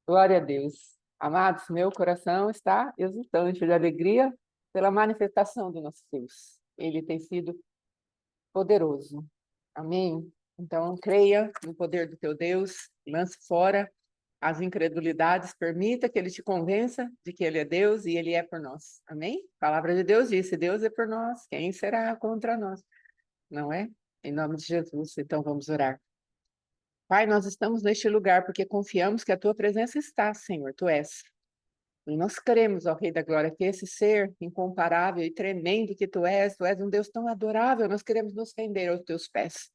Glória a Deus. Amados, meu coração está exultante de alegria pela manifestação do nosso Deus. Ele tem sido poderoso. Amém? Então, creia no poder do teu Deus, lance fora as incredulidades, permita que ele te convença de que ele é Deus e ele é por nós. Amém? A palavra de Deus diz: se Deus é por nós, quem será contra nós? Não é? Em nome de Jesus. Então, vamos orar. Pai, nós estamos neste lugar porque confiamos que a tua presença está, Senhor, tu és. E nós cremos, ó Rei da Glória, que esse ser incomparável e tremendo que tu és um Deus tão adorável, nós queremos nos render aos teus pés.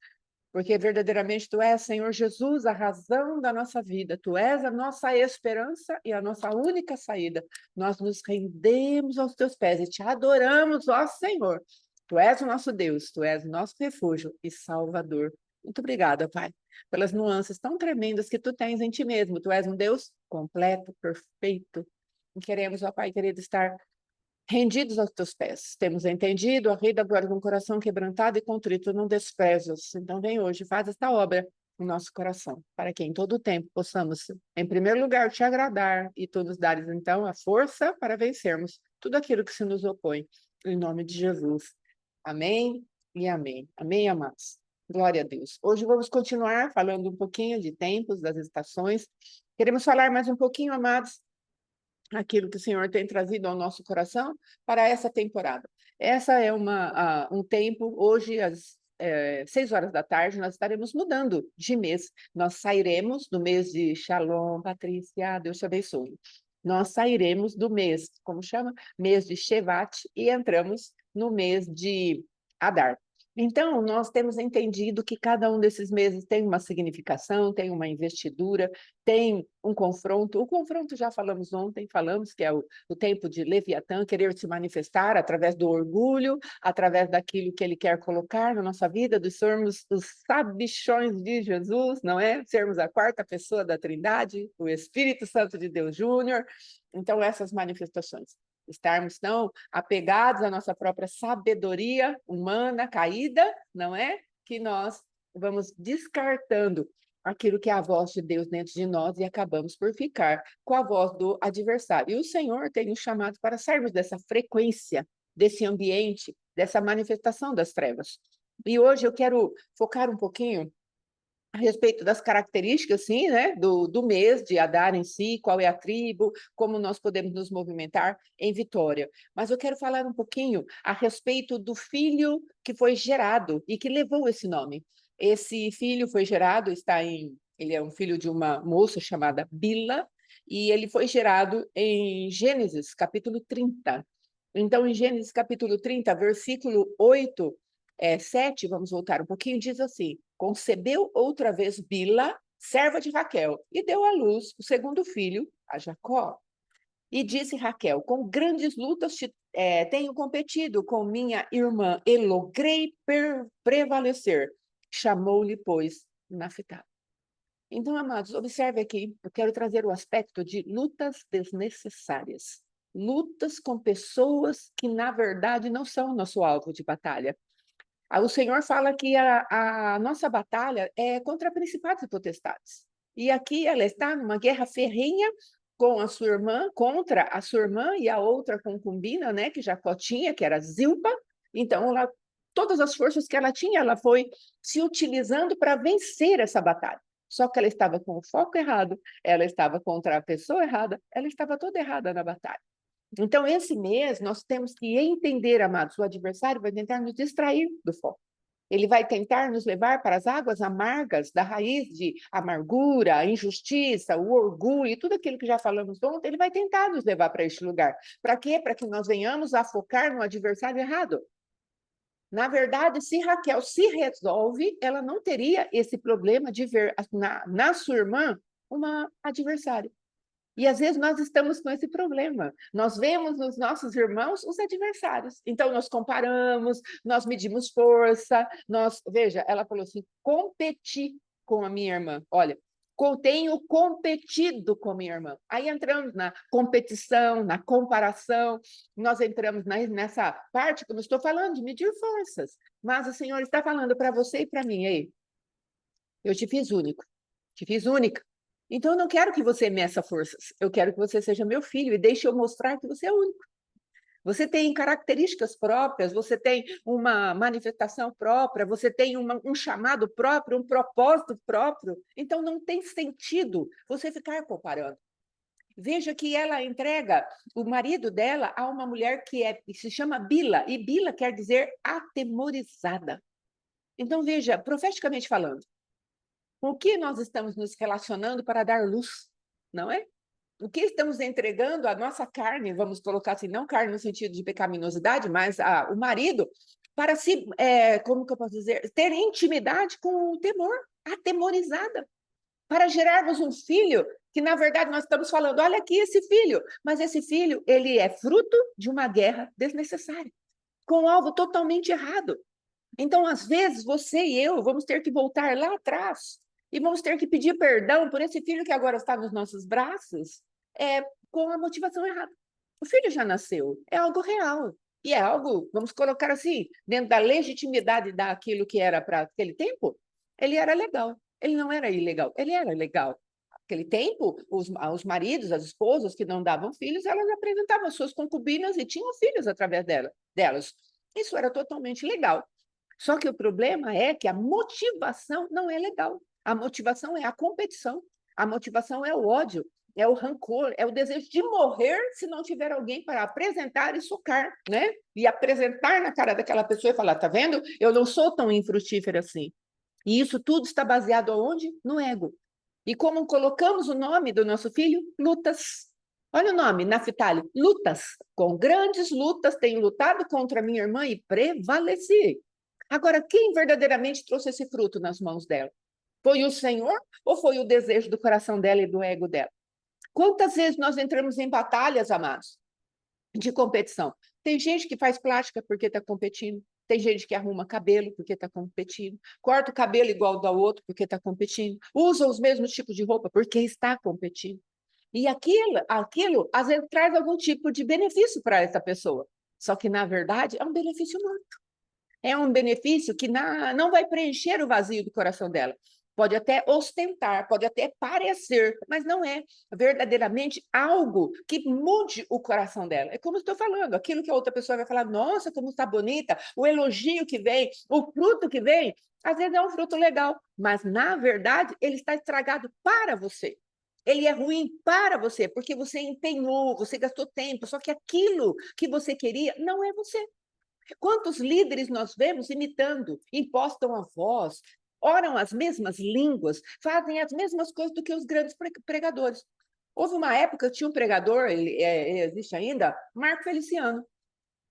Porque verdadeiramente tu és, Senhor Jesus, a razão da nossa vida, tu és a nossa esperança e a nossa única saída. Nós nos rendemos aos teus pés e te adoramos, ó Senhor. Tu és o nosso Deus, tu és o nosso refúgio e salvador. Muito obrigada, Pai, pelas nuances tão tremendas que tu tens em ti mesmo. Tu és um Deus completo, perfeito. E queremos, ó Pai querido, estar rendidos aos teus pés. Temos entendido, ó Rei da Glória, com o coração quebrantado e contrito, não desprezas. Então vem hoje, faz esta obra no nosso coração, para que em todo o tempo possamos, em primeiro lugar, te agradar e tu nos dares, então, a força para vencermos tudo aquilo que se nos opõe. Em nome de Jesus. Amém e amém. Amém, amados. Glória a Deus. Hoje vamos continuar falando um pouquinho de tempos, das estações. Queremos falar mais um pouquinho, amados, aquilo que o Senhor tem trazido ao nosso coração para essa temporada. Essa é um tempo, hoje, às 6 horas da tarde, nós estaremos mudando de mês. Nós sairemos do mês de Shalom, Patrícia, Deus te abençoe. Nós sairemos do mês, como chama? Mês de Shevat, e entramos no mês de Adar. Então, nós temos entendido que cada um desses meses tem uma significação, tem uma investidura, tem um confronto. O confronto já falamos ontem, falamos que é o tempo de Leviatã querer se manifestar através do orgulho, através daquilo que ele quer colocar na nossa vida, de sermos os sabichões de Jesus, não é? Sermos a quarta pessoa da Trindade, o Espírito Santo de Deus Júnior. Então, essas manifestações. Estarmos tão apegados à nossa própria sabedoria humana caída, não é? Que nós vamos descartando aquilo que é a voz de Deus dentro de nós e acabamos por ficar com a voz do adversário. E o Senhor tem nos chamado para sairmos dessa frequência, desse ambiente, dessa manifestação das trevas. E hoje eu quero focar um pouquinho a respeito das características, sim, né, do mês de Adar em si, qual é a tribo, como nós podemos nos movimentar em Vitória. Mas eu quero falar um pouquinho a respeito do filho que foi gerado e que levou esse nome. Esse filho foi gerado, ele é um filho de uma moça chamada Bila, e ele foi gerado em Gênesis, capítulo 30. Então, em Gênesis, capítulo 30, versículo 8, 7, vamos voltar um pouquinho, diz assim: concebeu outra vez Bila, serva de Raquel, e deu à luz o segundo filho, a Jacó. E disse Raquel: com grandes lutas tenho competido com minha irmã, e logrei prevalecer. Chamou-lhe, pois, Naphtali. Então, amados, observe aqui, eu quero trazer o aspecto de lutas desnecessárias. Lutas com pessoas que, na verdade, não são nosso alvo de batalha. O Senhor fala que a nossa batalha é contra principados e potestades. E aqui ela está numa guerra ferrenha com a sua irmã, contra a sua irmã e a outra concubina, né, que Jacó tinha, que era Zilpa. Então, todas as forças que ela tinha, ela foi se utilizando para vencer essa batalha. Só que ela estava com o foco errado, ela estava contra a pessoa errada, ela estava toda errada na batalha. Então, esse mês, nós temos que entender, amados, o adversário vai tentar nos distrair do foco. Ele vai tentar nos levar para as águas amargas da raiz de amargura, a injustiça, o orgulho e tudo aquilo que já falamos ontem. Ele vai tentar nos levar para este lugar. Para quê? Para que nós venhamos a focar no adversário errado. Na verdade, se Raquel se resolve, ela não teria esse problema de ver na sua irmã uma adversária. E às vezes nós estamos com esse problema. Nós vemos nos nossos irmãos os adversários. Então nós comparamos, nós medimos força, veja, ela falou assim: competi com a minha irmã. Olha, tenho competido com a minha irmã. Aí entramos na competição, na comparação, nós entramos nessa parte que eu estou falando de medir forças. Mas o Senhor está falando para você e para mim: ei, eu te fiz único. Te fiz única. Então, eu não quero que você meça forças. Eu quero que você seja meu filho e deixe eu mostrar que você é único. Você tem características próprias, você tem uma manifestação própria, você tem um chamado próprio, um propósito próprio. Então, não tem sentido você ficar comparando. Veja que ela entrega o marido dela a uma mulher que se chama Bila, e Bila quer dizer atemorizada. Então, veja, profeticamente falando, com o que nós estamos nos relacionando para dar luz, não é? O que estamos entregando à nossa carne, vamos colocar assim, não carne no sentido de pecaminosidade, mas o marido, para se, como que eu posso dizer, ter intimidade com o temor, atemorizada, para gerarmos um filho que, na verdade, nós estamos falando, olha aqui esse filho, mas esse filho, ele é fruto de uma guerra desnecessária, com alvo totalmente errado. Então, às vezes, você e eu vamos ter que voltar lá atrás e vamos ter que pedir perdão por esse filho que agora está nos nossos braços, com a motivação errada. O filho já nasceu, é algo real. E é algo, vamos colocar assim, dentro da legitimidade daquilo que era para aquele tempo, ele era legal. Ele não era ilegal, ele era legal. Naquele tempo, os maridos, as esposas que não davam filhos, elas apresentavam suas concubinas e tinham filhos através delas. Isso era totalmente legal. Só que o problema é que a motivação não é legal. A motivação é a competição, a motivação é o ódio, é o rancor, é o desejo de morrer se não tiver alguém para apresentar e socar, né? E apresentar na cara daquela pessoa e falar, tá vendo? Eu não sou tão infrutífera assim. E isso tudo está baseado aonde? No ego. E como colocamos o nome do nosso filho? Lutas. Olha o nome, Naftali, lutas. Com grandes lutas tenho lutado contra minha irmã e prevaleci. Agora, quem verdadeiramente trouxe esse fruto nas mãos dela? Foi o Senhor ou foi o desejo do coração dela e do ego dela? Quantas vezes nós entramos em batalhas, amados, de competição? Tem gente que faz plástica porque está competindo. Tem gente que arruma cabelo porque está competindo. Corta o cabelo igual ao outro porque está competindo. Usa os mesmos tipos de roupa porque está competindo. E aquilo, às vezes, traz algum tipo de benefício para essa pessoa. Só que, na verdade, é um benefício morto. É um benefício que não vai preencher o vazio do coração dela. Pode até ostentar, pode até parecer, mas não é verdadeiramente algo que mude o coração dela. É como eu estou falando, aquilo que a outra pessoa vai falar, nossa, como está bonita, o elogio que vem, o fruto que vem, às vezes é um fruto legal, mas na verdade ele está estragado para você. Ele é ruim para você, porque você empenhou, você gastou tempo, só que aquilo que você queria não é você. Quantos líderes nós vemos imitando, impostam a voz, oram as mesmas línguas, fazem as mesmas coisas do que os grandes pregadores. Houve uma época que tinha um pregador, ele existe ainda, Marco Feliciano.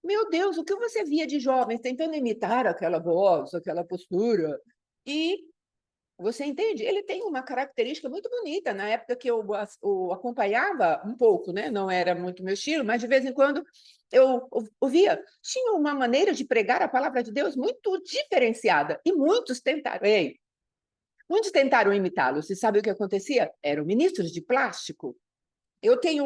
Meu Deus, o que você via de jovens tentando imitar aquela voz, aquela postura? E você entende? Ele tem uma característica muito bonita. Na época que eu o acompanhava um pouco, né? Não era muito meu estilo, mas de vez em quando eu ouvia. Tinha uma maneira de pregar a palavra de Deus muito diferenciada. E muitos tentaram imitá-lo. Você sabe o que acontecia? Eram ministros de plástico. Eu tenho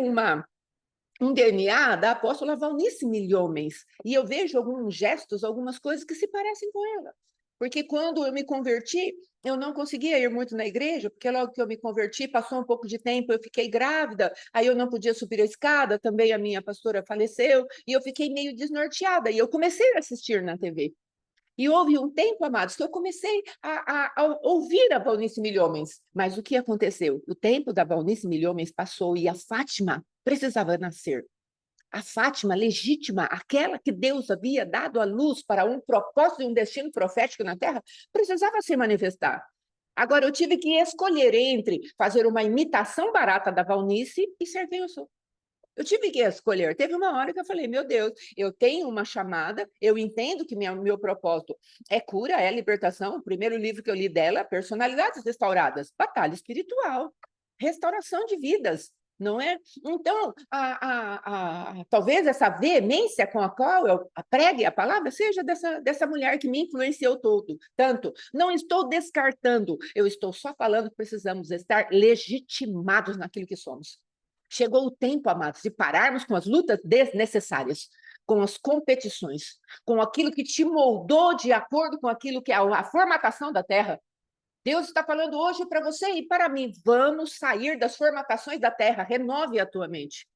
um DNA da apóstola Valnice Milhomens, e eu vejo alguns gestos, algumas coisas que se parecem com ela. Porque quando eu me converti, eu não conseguia ir muito na igreja, porque logo que eu me converti, passou um pouco de tempo, eu fiquei grávida, aí eu não podia subir a escada, também a minha pastora faleceu, e eu fiquei meio desnorteada, e eu comecei a assistir na TV. E houve um tempo, amados, que eu comecei a ouvir a Valnice Milhomens. Mas o que aconteceu? O tempo da Valnice Milhomens passou e a Fátima precisava nascer. A Fátima legítima, aquela que Deus havia dado à luz para um propósito e um destino profético na Terra, precisava se manifestar. Agora, eu tive que escolher entre fazer uma imitação barata da Valnice e ser quem eu sou. Eu tive que escolher. Teve uma hora que eu falei, meu Deus, eu tenho uma chamada, eu entendo que meu propósito é cura, é libertação. O primeiro livro que eu li dela, Personalidades Restauradas, batalha espiritual, restauração de vidas, não é? Então, talvez essa veemência com a qual eu pregue a palavra seja dessa mulher que me influenciou tanto. Não estou descartando, eu estou só falando que precisamos estar legitimados naquilo que somos. Chegou o tempo, amados, de pararmos com as lutas desnecessárias, com as competições, com aquilo que te moldou de acordo com aquilo que é a formatação da terra. Deus está falando hoje para você e para mim, vamos sair das formatações da terra, renove a tua mente,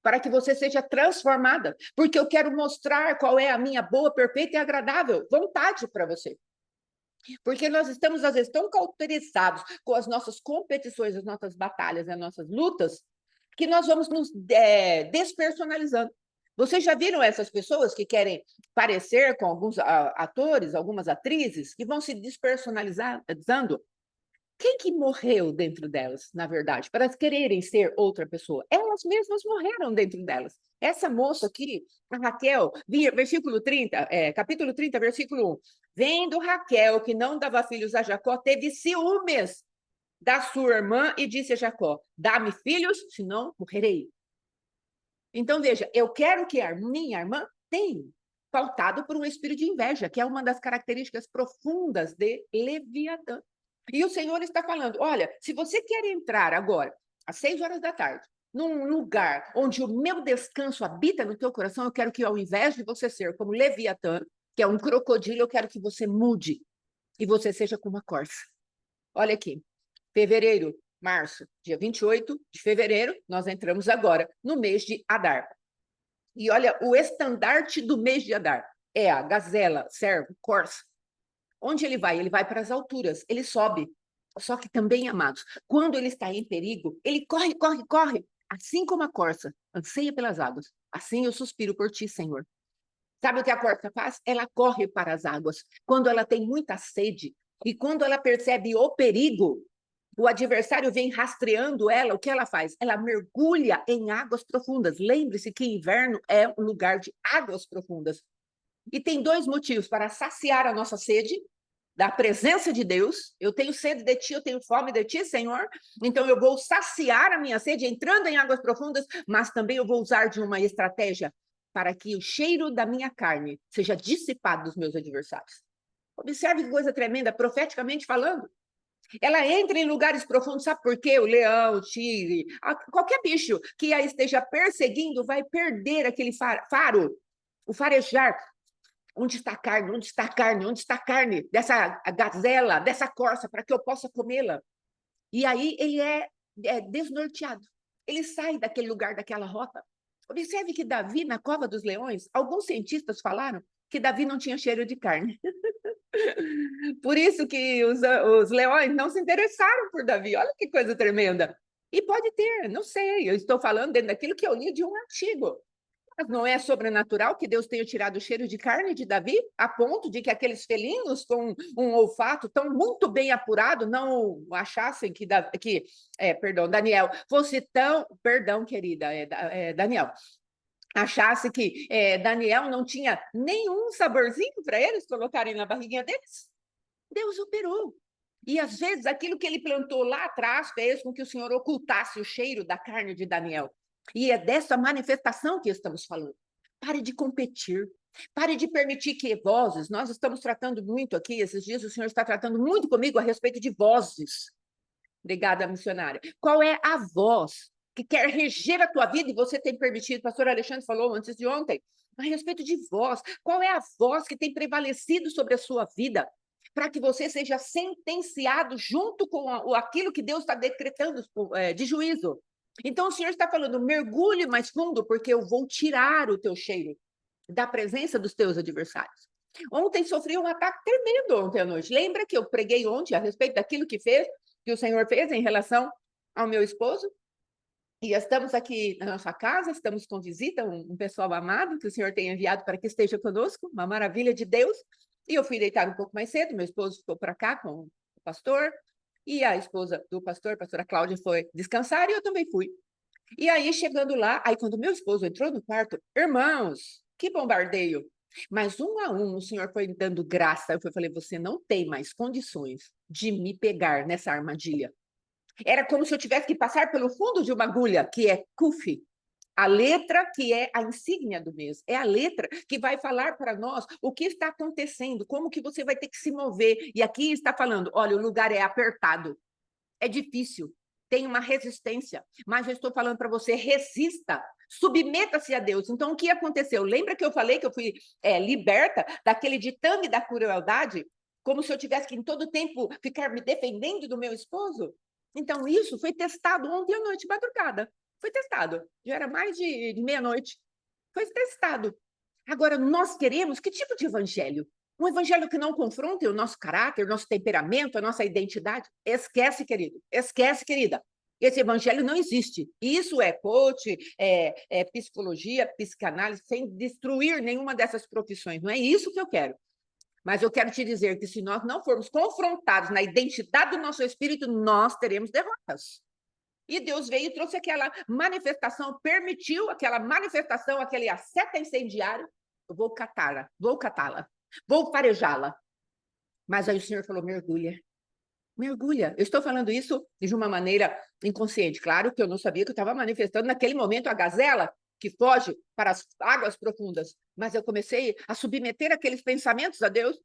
para que você seja transformada, porque eu quero mostrar qual é a minha boa, perfeita e agradável vontade para você. Porque nós estamos, às vezes, tão cauterizados com as nossas competições, as nossas batalhas, as nossas lutas, que nós vamos nos despersonalizando. Vocês já viram essas pessoas que querem parecer com alguns atores, algumas atrizes, que vão se despersonalizando? Quem que morreu dentro delas, na verdade, para elas quererem ser outra pessoa? Elas mesmas morreram dentro delas. Essa moça aqui, a Raquel, versículo 30, capítulo 30, versículo 1. Vendo Raquel que não dava filhos a Jacó, teve ciúmes da sua irmã e disse a Jacó: dá-me filhos, senão morrerei. Então, veja, eu quero que a minha irmã tenha, pautado por um espírito de inveja, que é uma das características profundas de Leviatã. E o Senhor está falando, olha, se você quer entrar agora, às 6 horas da tarde, num lugar onde o meu descanso habita no teu coração, eu quero que ao invés de você ser como Leviatã, que é um crocodilo, eu quero que você mude e você seja como uma corça. Olha aqui, fevereiro, março, dia 28 de fevereiro, nós entramos agora no mês de Adar. E olha, o estandarte do mês de Adar é a gazela, cervo, corça. Onde ele vai? Ele vai para as alturas, ele sobe. Só que também, amados, quando ele está em perigo, ele corre, corre, corre. Assim como a corça anseia pelas águas, assim eu suspiro por ti, Senhor. Sabe o que a corça faz? Ela corre para as águas. Quando ela tem muita sede e quando ela percebe o perigo, o adversário vem rastreando ela, o que ela faz? Ela mergulha em águas profundas. Lembre-se que inverno é um lugar de águas profundas. E tem 2 motivos para saciar a nossa sede da presença de Deus. Eu tenho sede de ti, eu tenho fome de ti, Senhor. Então eu vou saciar a minha sede entrando em águas profundas, mas também eu vou usar de uma estratégia para que o cheiro da minha carne seja dissipado dos meus adversários. Observe que coisa tremenda, profeticamente falando. Ela entra em lugares profundos, sabe por quê? O leão, o tigre, qualquer bicho que a esteja perseguindo vai perder aquele faro, o farejar. Onde está a carne? Onde está a carne? Onde está a carne dessa gazela, dessa corça, para que eu possa comê-la? E aí ele é desnorteado. Ele sai daquele lugar, daquela rota. Observe que Davi, na cova dos leões, alguns cientistas falaram que Davi não tinha cheiro de carne. Por isso que os leões não se interessaram por Davi. Olha que coisa tremenda. E pode ter, não sei, eu estou falando dentro daquilo que eu li de um artigo. Mas não é sobrenatural que Deus tenha tirado o cheiro de carne de Davi, a ponto de que aqueles felinos com um olfato tão muito bem apurado não achassem que Daniel fosse tão, perdão, querida, Daniel, achasse que Daniel não tinha nenhum saborzinho para eles colocarem na barriguinha deles? Deus operou. E às vezes aquilo que ele plantou lá atrás fez com que o Senhor ocultasse o cheiro da carne de Daniel. E é dessa manifestação que estamos falando. Pare de competir. Pare de permitir que vozes, nós estamos tratando muito aqui, esses dias o Senhor está tratando muito comigo a respeito de vozes. Obrigada, missionária. Qual é a voz que quer reger a tua vida e você tem permitido? O pastor Alexandre falou antes de ontem, a respeito de voz. Qual é a voz que tem prevalecido sobre a sua vida? Para que você seja sentenciado junto com aquilo que Deus está decretando de juízo. Então, o Senhor está falando, mergulhe mais fundo, porque eu vou tirar o teu cheiro da presença dos teus adversários. Ontem sofri um ataque tremendo ontem à noite. Lembra que eu preguei ontem a respeito daquilo que o Senhor fez em relação ao meu esposo? E estamos aqui na nossa casa, estamos com visita, um pessoal amado que o Senhor tem enviado para que esteja conosco, uma maravilha de Deus. E eu fui deitar um pouco mais cedo, meu esposo ficou para cá com o pastor, e a esposa do pastor, a pastora Cláudia, foi descansar, e eu também fui. E aí, chegando lá, aí quando meu esposo entrou no quarto, irmãos, que bombardeio! Mas um a um, o Senhor foi dando graça. Eu falei, você não tem mais condições de me pegar nessa armadilha. Era como se eu tivesse que passar pelo fundo de uma agulha, que é Kuf, a letra que é a insígnia do mês. É a letra que vai falar para nós o que está acontecendo, como que você vai ter que se mover. E aqui está falando, olha, o lugar é apertado, é difícil, tem uma resistência, mas eu estou falando para você, resista, submeta-se a Deus. Então, o que aconteceu? Lembra que eu falei que eu fui liberta daquele ditame da crueldade? como se eu tivesse que em todo tempo ficar me defendendo do meu esposo. Então, isso foi testado ontem à noite, madrugada. Foi testado. Já era mais de meia-noite. Foi testado. Agora, nós queremos que tipo de evangelho? Um evangelho que não confronte o nosso caráter, o nosso temperamento, a nossa identidade? Esquece, querido. Esquece, querida. Esse evangelho não existe. Isso é coach, é psicologia, psicanálise, sem destruir nenhuma dessas profissões. Não é isso que eu quero. Mas eu quero te dizer que se nós não formos confrontados na identidade do nosso espírito, nós teremos derrotas. E Deus veio e trouxe aquela manifestação, permitiu aquela manifestação, aquele seta incendiário. Eu vou catá-la, vou farejá-la. Mas aí o Senhor falou, mergulha. Mergulha. Eu estou falando isso de uma maneira inconsciente. Claro que eu não sabia que eu estava manifestando naquele momento a gazela que foge para as águas profundas. Mas eu comecei a submeter aqueles pensamentos a Deus.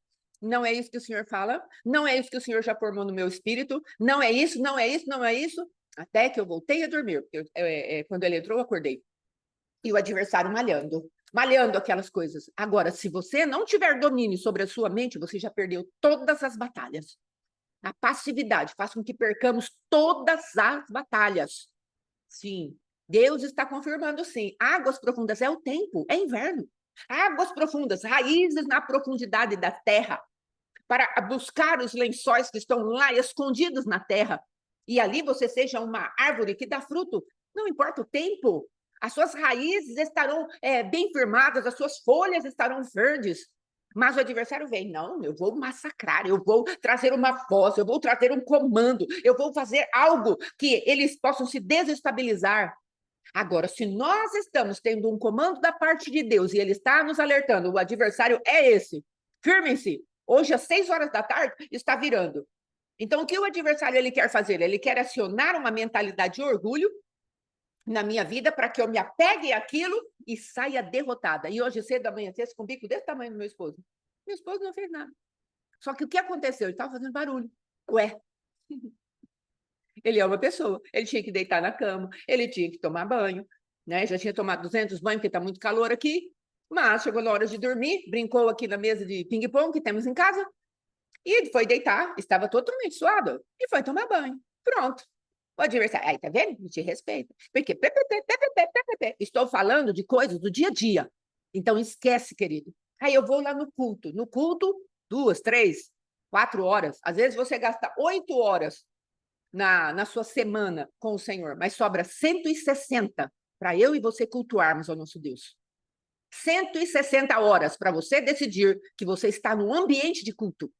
Não é isso que o Senhor fala, não é isso que o Senhor já formou no meu espírito, não é isso, não é isso, não é isso. Até que eu voltei a dormir, porque quando ele entrou, eu acordei. E o adversário malhando aquelas coisas. Agora, se você não tiver domínio sobre a sua mente, você já perdeu todas as batalhas. A passividade faz com que percamos todas as batalhas. Sim, Deus está confirmando, sim. Águas profundas é o tempo, é inverno. Águas profundas, raízes na profundidade da terra, para buscar os lençóis que estão lá escondidos na terra. E ali você seja uma árvore que dá fruto, não importa o tempo. As suas raízes estarão bem firmadas, as suas folhas estarão verdes. Mas o adversário vem, não, eu vou massacrar, eu vou trazer uma voz, eu vou trazer um comando, eu vou fazer algo que eles possam se desestabilizar. Agora, se nós estamos tendo um comando da parte de Deus e ele está nos alertando, o adversário é esse, firmem-se. Hoje, às 6 horas da tarde, está virando. Então, o que o adversário ele quer fazer? Ele quer acionar uma mentalidade de orgulho na minha vida para que eu me apegue àquilo e saia derrotada. E hoje, cedo da manhã, com um bico desse tamanho do meu esposo. Meu esposo não fez nada. Só que o que aconteceu? Ele estava fazendo barulho. Ué, ele é uma pessoa, ele tinha que deitar na cama, ele tinha que tomar banho, né? Já tinha tomado 200 banhos, porque está muito calor aqui, mas chegou na hora de dormir, brincou aqui na mesa de ping-pong que temos em casa, e ele foi deitar, estava totalmente suado, e foi tomar banho. Pronto. O adversário, aí tá vendo? Me te respeita. Porque estou falando de coisas do dia a dia. Então esquece, querido. Aí eu vou lá no culto. No culto, 2, 3, 4 horas. Às vezes você gasta 8 horas na sua semana com o Senhor, mas sobra 160 para eu e você cultuarmos ao nosso Deus. 160 horas para você decidir que você está no ambiente de culto.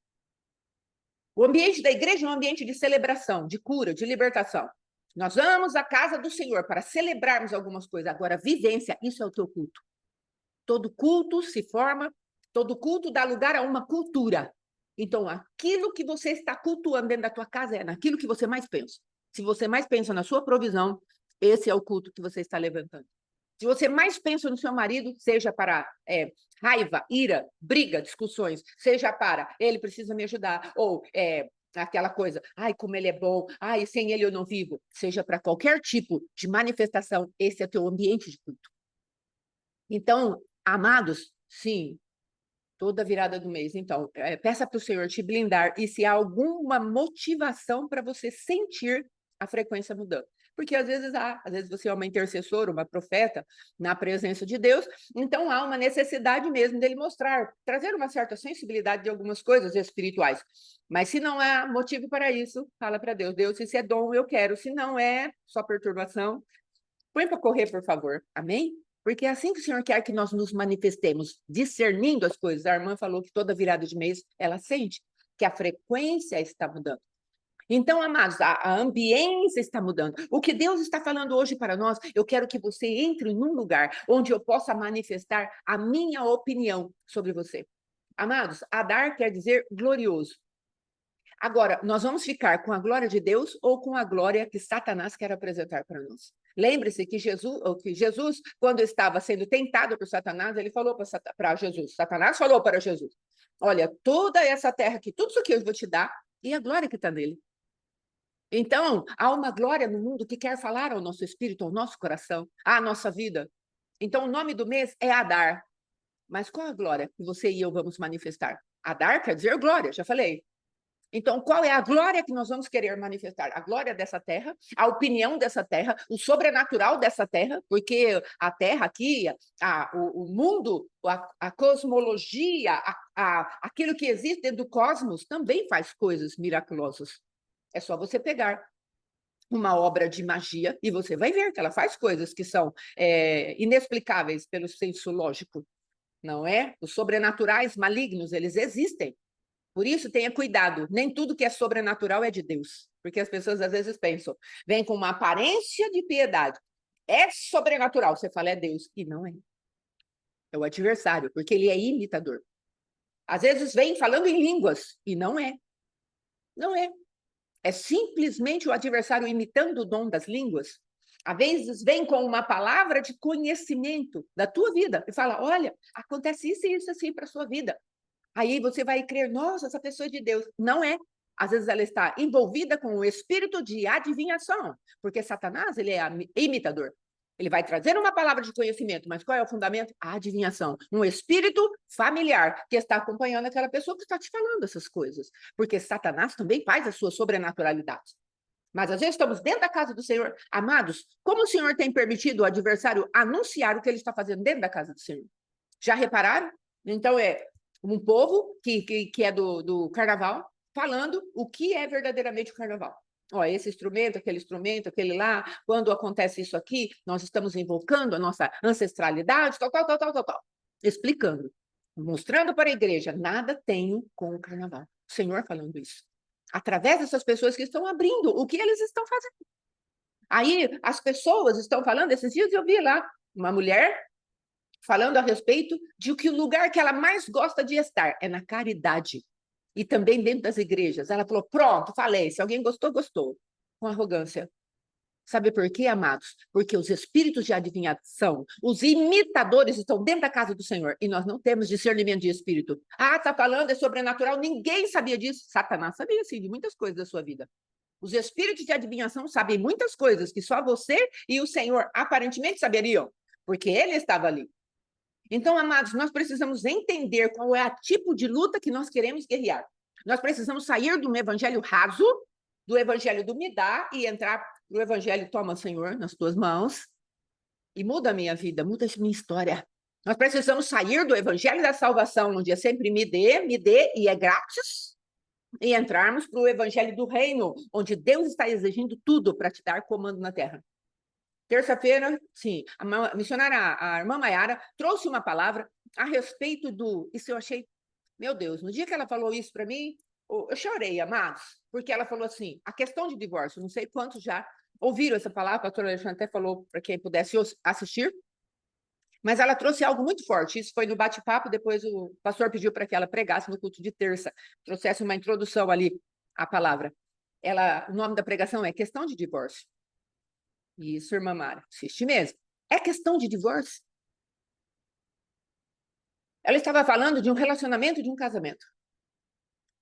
O ambiente da igreja é um ambiente de celebração, de cura, de libertação. Nós vamos à casa do Senhor para celebrarmos algumas coisas. Agora, vivência, isso é o teu culto. Todo culto se forma, todo culto dá lugar a uma cultura. Então, aquilo que você está cultuando dentro da tua casa é naquilo que você mais pensa. Se você mais pensa na sua provisão, esse é o culto que você está levantando. Se você mais pensa no seu marido, seja para raiva, ira, briga, discussões, seja para ele precisa me ajudar, ou aquela coisa, ai, como ele é bom, ai, sem ele eu não vivo, seja para qualquer tipo de manifestação, esse é o teu ambiente de culto. Então, amados, sim, toda virada do mês. Então, peça para o Senhor te blindar e se há alguma motivação para você sentir a frequência mudando. Porque às vezes você é uma intercessora, uma profeta na presença de Deus, então há uma necessidade mesmo dele mostrar, trazer uma certa sensibilidade de algumas coisas espirituais. Mas se não há motivo para isso, fala para Deus, Deus, se isso é dom, eu quero, se não é só perturbação, põe para correr, por favor. Amém? Porque é assim que o Senhor quer que nós nos manifestemos, discernindo as coisas. A irmã falou que toda virada de mês ela sente que a frequência está mudando. Então, amados, a ambiência está mudando. O que Deus está falando hoje para nós, eu quero que você entre num lugar onde eu possa manifestar a minha opinião sobre você. Amados, Adar quer dizer glorioso. Agora, nós vamos ficar com a glória de Deus ou com a glória que Satanás quer apresentar para nós? Lembre-se que Jesus, quando estava sendo tentado por Satanás, ele falou para Jesus, Satanás falou para Jesus, olha, toda essa terra aqui, tudo isso aqui eu vou te dar, e a glória que está nele. Então, há uma glória no mundo que quer falar ao nosso espírito, ao nosso coração, à nossa vida. Então, o nome do mês é Adar. Mas qual a glória que você e eu vamos manifestar? Adar quer dizer glória, já falei. Então, qual é a glória que nós vamos querer manifestar? A glória dessa terra, a opinião dessa terra, o sobrenatural dessa terra, porque a terra aqui, o mundo, a cosmologia, aquilo que existe dentro do cosmos também faz coisas miraculosas. É só você pegar uma obra de magia e você vai ver que ela faz coisas que são inexplicáveis pelo senso lógico, não é? Os sobrenaturais malignos, eles existem. Por isso, tenha cuidado. Nem tudo que é sobrenatural é de Deus. Porque as pessoas às vezes pensam, vem com uma aparência de piedade. É sobrenatural. Você fala, é Deus. E não é. É o adversário, porque ele é imitador. Às vezes vem falando em línguas. E não é. Não é. É simplesmente o adversário imitando o dom das línguas. Às vezes vem com uma palavra de conhecimento da tua vida. E fala, olha, acontece isso e isso assim para a sua vida. Aí você vai crer, nossa, essa pessoa é de Deus. Não é. Às vezes ela está envolvida com o espírito de adivinhação, porque Satanás, ele é imitador. Ele vai trazer uma palavra de conhecimento, mas qual é o fundamento? A adivinhação. Um espírito familiar que está acompanhando aquela pessoa que está te falando essas coisas. Porque Satanás também faz a sua sobrenaturalidade. Mas às vezes estamos dentro da casa do Senhor. Amados, como o Senhor tem permitido o adversário anunciar o que ele está fazendo dentro da casa do Senhor? Já repararam? Então, um povo que é do carnaval, falando o que é verdadeiramente o carnaval. Ó, esse instrumento, aquele lá, quando acontece isso aqui, nós estamos invocando a nossa ancestralidade, tal. Explicando, mostrando para a igreja, nada tenho com o carnaval. O Senhor falando isso. Através dessas pessoas que estão abrindo o que eles estão fazendo. Aí, as pessoas estão falando, esses dias eu vi lá, uma mulher falando a respeito de que o lugar que ela mais gosta de estar é na caridade. E também dentro das igrejas. Ela falou, pronto, falei, se alguém gostou, gostou. Com arrogância. Sabe por quê, amados? Porque os espíritos de adivinhação, os imitadores estão dentro da casa do Senhor e nós não temos discernimento de espírito. Ah, tá falando, é sobrenatural, ninguém sabia disso. Satanás sabia, sim, de muitas coisas da sua vida. Os espíritos de adivinhação sabem muitas coisas que só você e o Senhor aparentemente saberiam, porque ele estava ali. Então, amados, nós precisamos entender qual é o tipo de luta que nós queremos guerrear. Nós precisamos sair do evangelho raso, do evangelho do me dá, e entrar no evangelho toma, Senhor, nas tuas mãos, e muda a minha vida, muda a minha história. Nós precisamos sair do evangelho da salvação, onde é sempre me dê, e é grátis, e entrarmos para o evangelho do reino, onde Deus está exigindo tudo para te dar comando na terra. Terça-feira, sim, a missionária, a irmã Maiara, trouxe uma palavra a respeito do... Isso eu achei... Meu Deus, no dia que ela falou isso para mim, eu chorei, amados, porque ela falou assim, a questão de divórcio, não sei quantos já ouviram essa palavra, a pastora Alexandre até falou para quem pudesse assistir, mas ela trouxe algo muito forte, isso foi no bate-papo, depois o pastor pediu para que ela pregasse no culto de terça, trouxesse uma introdução ali à palavra. O nome da pregação é Questão de Divórcio. Isso, irmã Mara, assiste mesmo. É questão de divórcio. Ela estava falando de um relacionamento, de um casamento.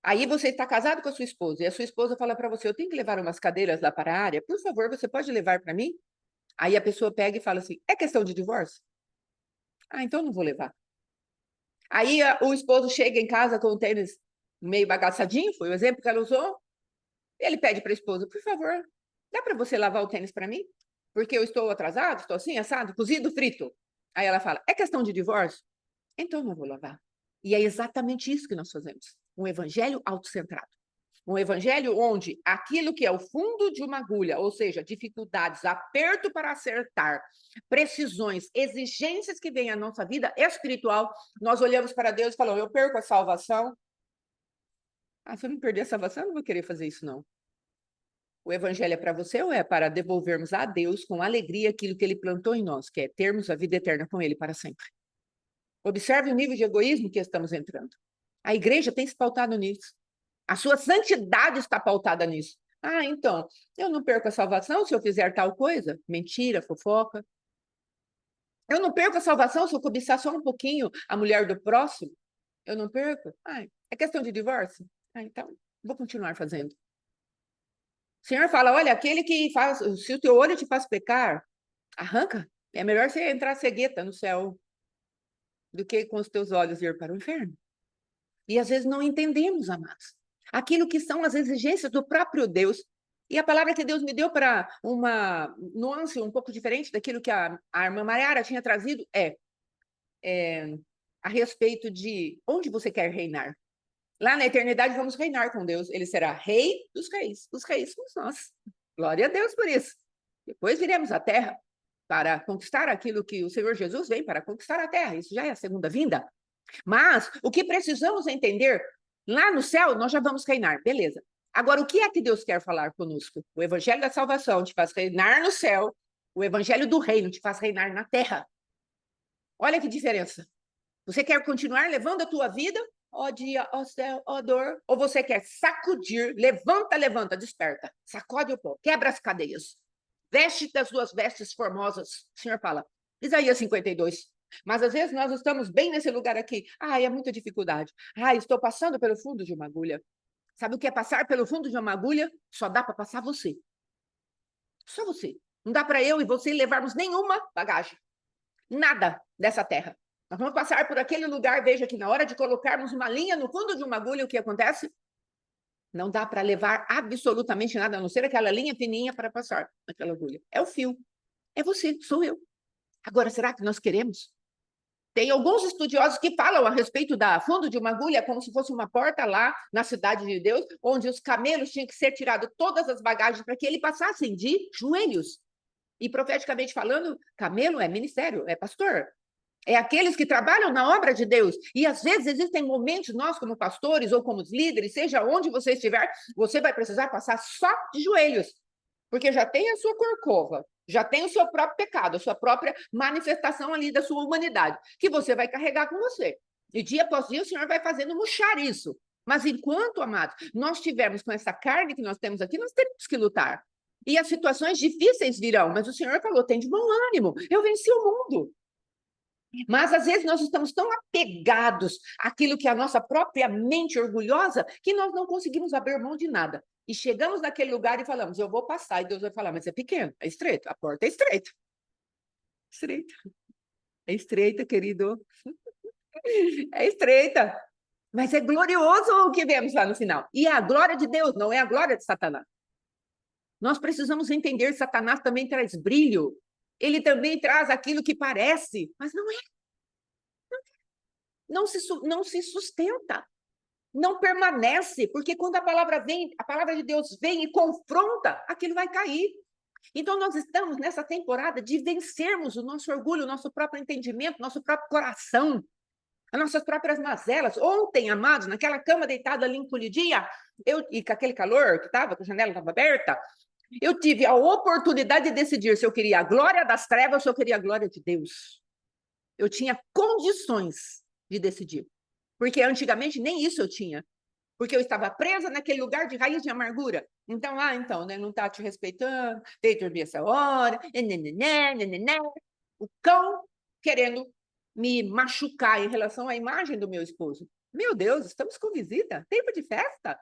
Aí você está casado com a sua esposa, e a sua esposa fala para você, eu tenho que levar umas cadeiras lá para a área, por favor, você pode levar para mim? Aí a pessoa pega e fala assim, é questão de divórcio? Ah, então não vou levar. Aí o esposo chega em casa com o tênis meio bagaçadinho, foi o exemplo que ela usou, ele pede para a esposa, por favor, dá para você lavar o tênis para mim? Porque eu estou atrasado, estou assim, assado, cozido, frito. Aí ela fala, é questão de divórcio? Então não vou lavar. E é exatamente isso que nós fazemos. Um evangelho autocentrado. Um evangelho onde aquilo que é o fundo de uma agulha, ou seja, dificuldades, aperto para acertar, precisões, exigências que vêm à nossa vida espiritual, nós olhamos para Deus e falamos, eu perco a salvação. Ah, se eu não perder a salvação, eu não vou querer fazer isso, não. O evangelho é para você ou é para devolvermos a Deus com alegria aquilo que ele plantou em nós, que é termos a vida eterna com ele para sempre? Observe o nível de egoísmo que estamos entrando. A igreja tem se pautado nisso. A sua santidade está pautada nisso. Ah, então, eu não perco a salvação se eu fizer tal coisa? Mentira, fofoca. Eu não perco a salvação se eu cobiçar só um pouquinho a mulher do próximo? Eu não perco? Ah, é questão de divórcio? Ah, então, vou continuar fazendo. O Senhor fala, olha, aquele que faz, se o teu olho te faz pecar, arranca. É melhor você entrar cegueta no céu do que com os teus olhos ir para o inferno. E às vezes não entendemos, amados, aquilo que são as exigências do próprio Deus. E a palavra que Deus me deu para uma nuance um pouco diferente daquilo que a irmã Maiara tinha trazido é a respeito de onde você quer reinar. Lá na eternidade vamos reinar com Deus. Ele será rei dos reis. Os reis somos nós. Glória a Deus por isso. Depois viremos à terra para conquistar aquilo que o Senhor Jesus vem para conquistar a terra. Isso já é a segunda vinda. Mas o que precisamos entender, lá no céu nós já vamos reinar, beleza. Agora, o que é que Deus quer falar conosco? O evangelho da salvação te faz reinar no céu, o evangelho do reino te faz reinar na terra. Olha que diferença. Você quer continuar levando a tua vida, ó dia, ó céu, ó dor, ou você quer sacudir, levanta, levanta, desperta, sacode o pó, quebra as cadeias, veste das duas vestes formosas. O Senhor fala, Isaías 52. Mas às vezes nós estamos bem nesse lugar aqui. É muita dificuldade. Estou passando pelo fundo de uma agulha. Sabe o que é passar pelo fundo de uma agulha? Só dá para passar você. Só você. Não dá para eu e você levarmos nenhuma bagagem. Nada dessa terra. Nós vamos passar por aquele lugar, veja que na hora de colocarmos uma linha no fundo de uma agulha, o que acontece? Não dá para levar absolutamente nada, a não ser aquela linha fininha para passar naquela agulha. É o fio. É você, sou eu. Agora, será que nós queremos? Tem alguns estudiosos que falam a respeito da fundo de uma agulha como se fosse uma porta lá na cidade de Deus, onde os camelos tinham que ser tirados todas as bagagens para que ele passassem de joelhos. E profeticamente falando, camelo é ministério, é pastor. É aqueles que trabalham na obra de Deus. E às vezes existem momentos, nós como pastores ou como líderes, seja onde você estiver, você vai precisar passar só de joelhos. Porque já tem a sua corcova, já tem o seu próprio pecado, a sua própria manifestação ali da sua humanidade, que você vai carregar com você. E dia após dia o Senhor vai fazendo murchar isso. Mas enquanto, amados, nós estivermos com essa carne que nós temos aqui, nós temos que lutar. E as situações difíceis virão, mas o Senhor falou, tem de bom ânimo, eu venci o mundo. Mas às vezes nós estamos tão apegados àquilo que é a nossa própria mente orgulhosa que nós não conseguimos abrir mão de nada. E chegamos naquele lugar e falamos, eu vou passar. E Deus vai falar, mas é pequeno, é estreito, a porta é estreita. Estreita. É estreita, querido. É estreita. Mas é glorioso o que vemos lá no final. E é a glória de Deus, não é a glória de Satanás. Nós precisamos entender que Satanás também traz brilho. Ele também traz aquilo que parece, mas não é. Não se sustenta. Não permanece, porque quando a palavra de Deus vem e confronta, aquilo vai cair. Então, nós estamos nessa temporada de vencermos o nosso orgulho, o nosso próprio entendimento, nosso próprio coração, as nossas próprias mazelas. Ontem, amados, naquela cama deitada ali encolhidinha, e com aquele calor que estava, que a janela estava aberta, eu tive a oportunidade de decidir se eu queria a glória das trevas ou se eu queria a glória de Deus. Eu tinha condições de decidir. Porque antigamente nem isso eu tinha. Porque eu estava presa naquele lugar de raiz de amargura. Então, né, não está te respeitando, tem que dormir essa hora, o cão querendo me machucar em relação à imagem do meu esposo. Meu Deus, estamos com visita, tempo de festa.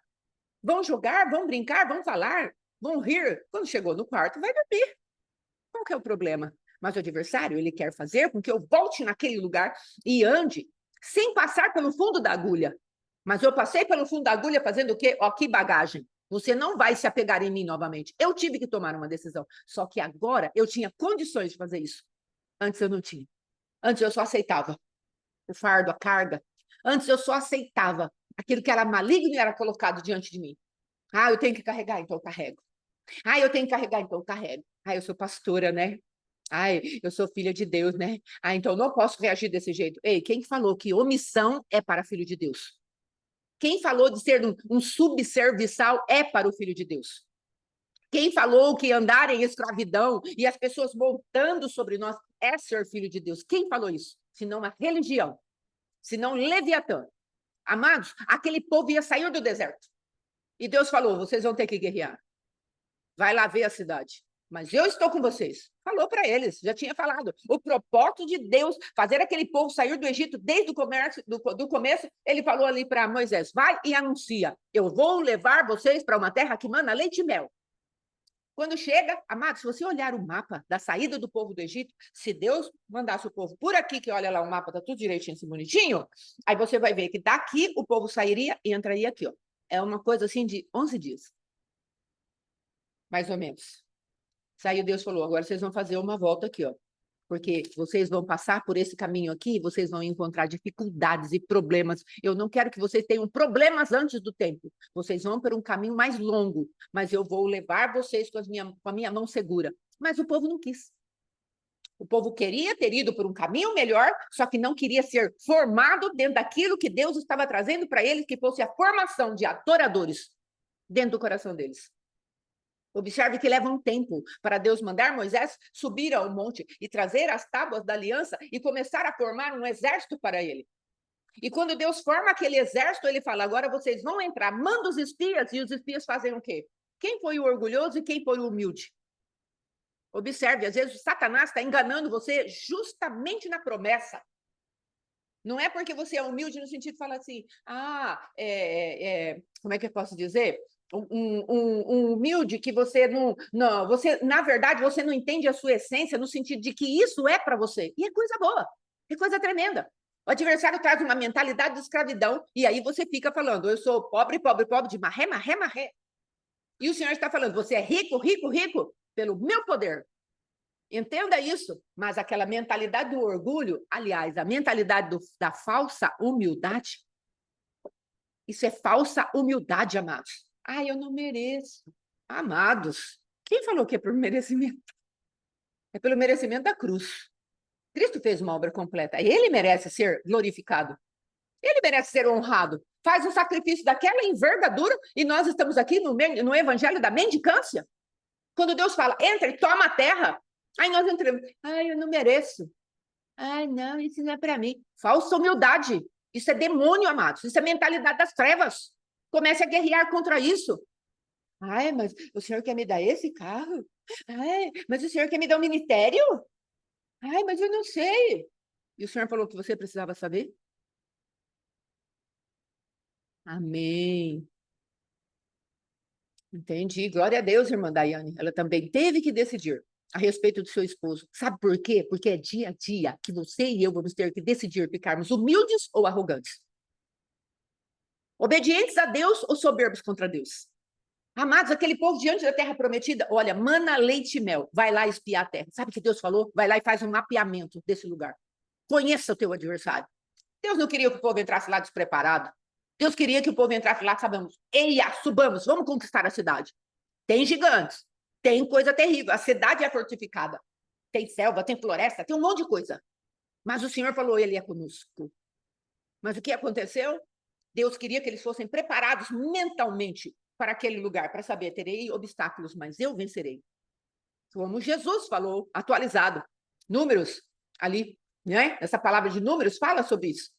Vão jogar, vão brincar, vão falar, vão rir. Quando chegou no quarto, vai dormir. Qual que é o problema? Mas o adversário, ele quer fazer com que eu volte naquele lugar e ande sem passar pelo fundo da agulha. Mas eu passei pelo fundo da agulha fazendo o quê? Ó, que bagagem. Você não vai se apegar em mim novamente. Eu tive que tomar uma decisão. Só que agora eu tinha condições de fazer isso. Antes eu não tinha. Antes eu só aceitava o fardo, a carga. Antes eu só aceitava aquilo que era maligno e era colocado diante de mim. Eu tenho que carregar, então eu carrego. Eu tenho que carregar, então eu carrego. Eu sou pastora, né? Eu sou filha de Deus, né? Então não posso reagir desse jeito. Ei, quem falou que omissão é para filho de Deus? Quem falou de ser um subserviçal é para o filho de Deus? Quem falou que andar em escravidão e as pessoas montando sobre nós é ser filho de Deus? Quem falou isso? Senão a religião, senão Leviatã. Amados, aquele povo ia sair do deserto. E Deus falou, vocês vão ter que guerrear. Vai lá ver a cidade. Mas eu estou com vocês. Falou para eles, já tinha falado. O propósito de Deus, fazer aquele povo sair do Egito desde o começo, ele falou ali para Moisés, vai e anuncia, eu vou levar vocês para uma terra que mana leite e mel. Quando chega, amado, se você olhar o mapa da saída do povo do Egito, se Deus mandasse o povo por aqui, que olha lá o mapa, tá tudo direitinho, assim, bonitinho, aí você vai ver que daqui o povo sairia e entraria aqui, ó. É uma coisa assim de 11 dias. Mais ou menos. Saiu, Deus falou, agora vocês vão fazer uma volta aqui, ó. Porque vocês vão passar por esse caminho aqui, vocês vão encontrar dificuldades e problemas. Eu não quero que vocês tenham problemas antes do tempo. Vocês vão por um caminho mais longo, mas eu vou levar vocês com a minha mão segura. Mas o povo não quis. O povo queria ter ido por um caminho melhor, só que não queria ser formado dentro daquilo que Deus estava trazendo para eles, que fosse a formação de adoradores dentro do coração deles. Observe que leva um tempo para Deus mandar Moisés subir ao monte e trazer as tábuas da aliança e começar a formar um exército para ele. E quando Deus forma aquele exército, ele fala, agora vocês vão entrar, manda os espias, e os espias fazem o quê? Quem foi o orgulhoso e quem foi o humilde? Observe, às vezes o Satanás está enganando você justamente na promessa. Não é porque você é humilde no sentido de falar assim, como é que eu posso dizer? Um humilde que você não, você, na verdade, você não entende a sua essência no sentido de que isso é para você. E é coisa boa, é coisa tremenda. O adversário traz uma mentalidade de escravidão e aí você fica falando, eu sou pobre, pobre, pobre, de marré, marré, marré. E o Senhor está falando, você é rico, rico, rico, pelo meu poder. Entenda isso, mas aquela mentalidade do orgulho, aliás, a mentalidade da falsa humildade, isso é falsa humildade, amados. Eu não mereço. Amados, quem falou que é por merecimento? É pelo merecimento da cruz. Cristo fez uma obra completa. Ele merece ser glorificado. Ele merece ser honrado. Faz um sacrifício daquela envergadura e nós estamos aqui no evangelho da mendicância. Quando Deus fala, entra e toma a terra, aí nós entramos. Eu não mereço. Não, isso não é para mim. Falsa humildade. Isso é demônio, amados. Isso é mentalidade das trevas. Comece a guerrear contra isso. Mas o senhor quer me dar esse carro? Mas o senhor quer me dar um ministério? Mas eu não sei. E o senhor falou que você precisava saber? Amém. Entendi. Glória a Deus, irmã Daiane. Ela também teve que decidir a respeito do seu esposo. Sabe por quê? Porque é dia a dia que você e eu vamos ter que decidir ficarmos humildes ou arrogantes. Obedientes a Deus ou soberbos contra Deus. Amados, aquele povo diante da terra prometida, olha, mana, leite e mel, vai lá espiar a terra. Sabe o que Deus falou? Vai lá e faz um mapeamento desse lugar. Conheça o teu adversário. Deus não queria que o povo entrasse lá despreparado. Deus queria que o povo entrasse lá, sabemos, eia, subamos, vamos conquistar a cidade. Tem gigantes, tem coisa terrível, a cidade é fortificada. Tem selva, tem floresta, tem um monte de coisa. Mas o Senhor falou, ele é conosco. Mas o que aconteceu? Deus queria que eles fossem preparados mentalmente para aquele lugar, para saber, terei obstáculos, mas eu vencerei. Como Jesus falou, atualizado. Números, ali, né? Essa palavra de números fala sobre isso.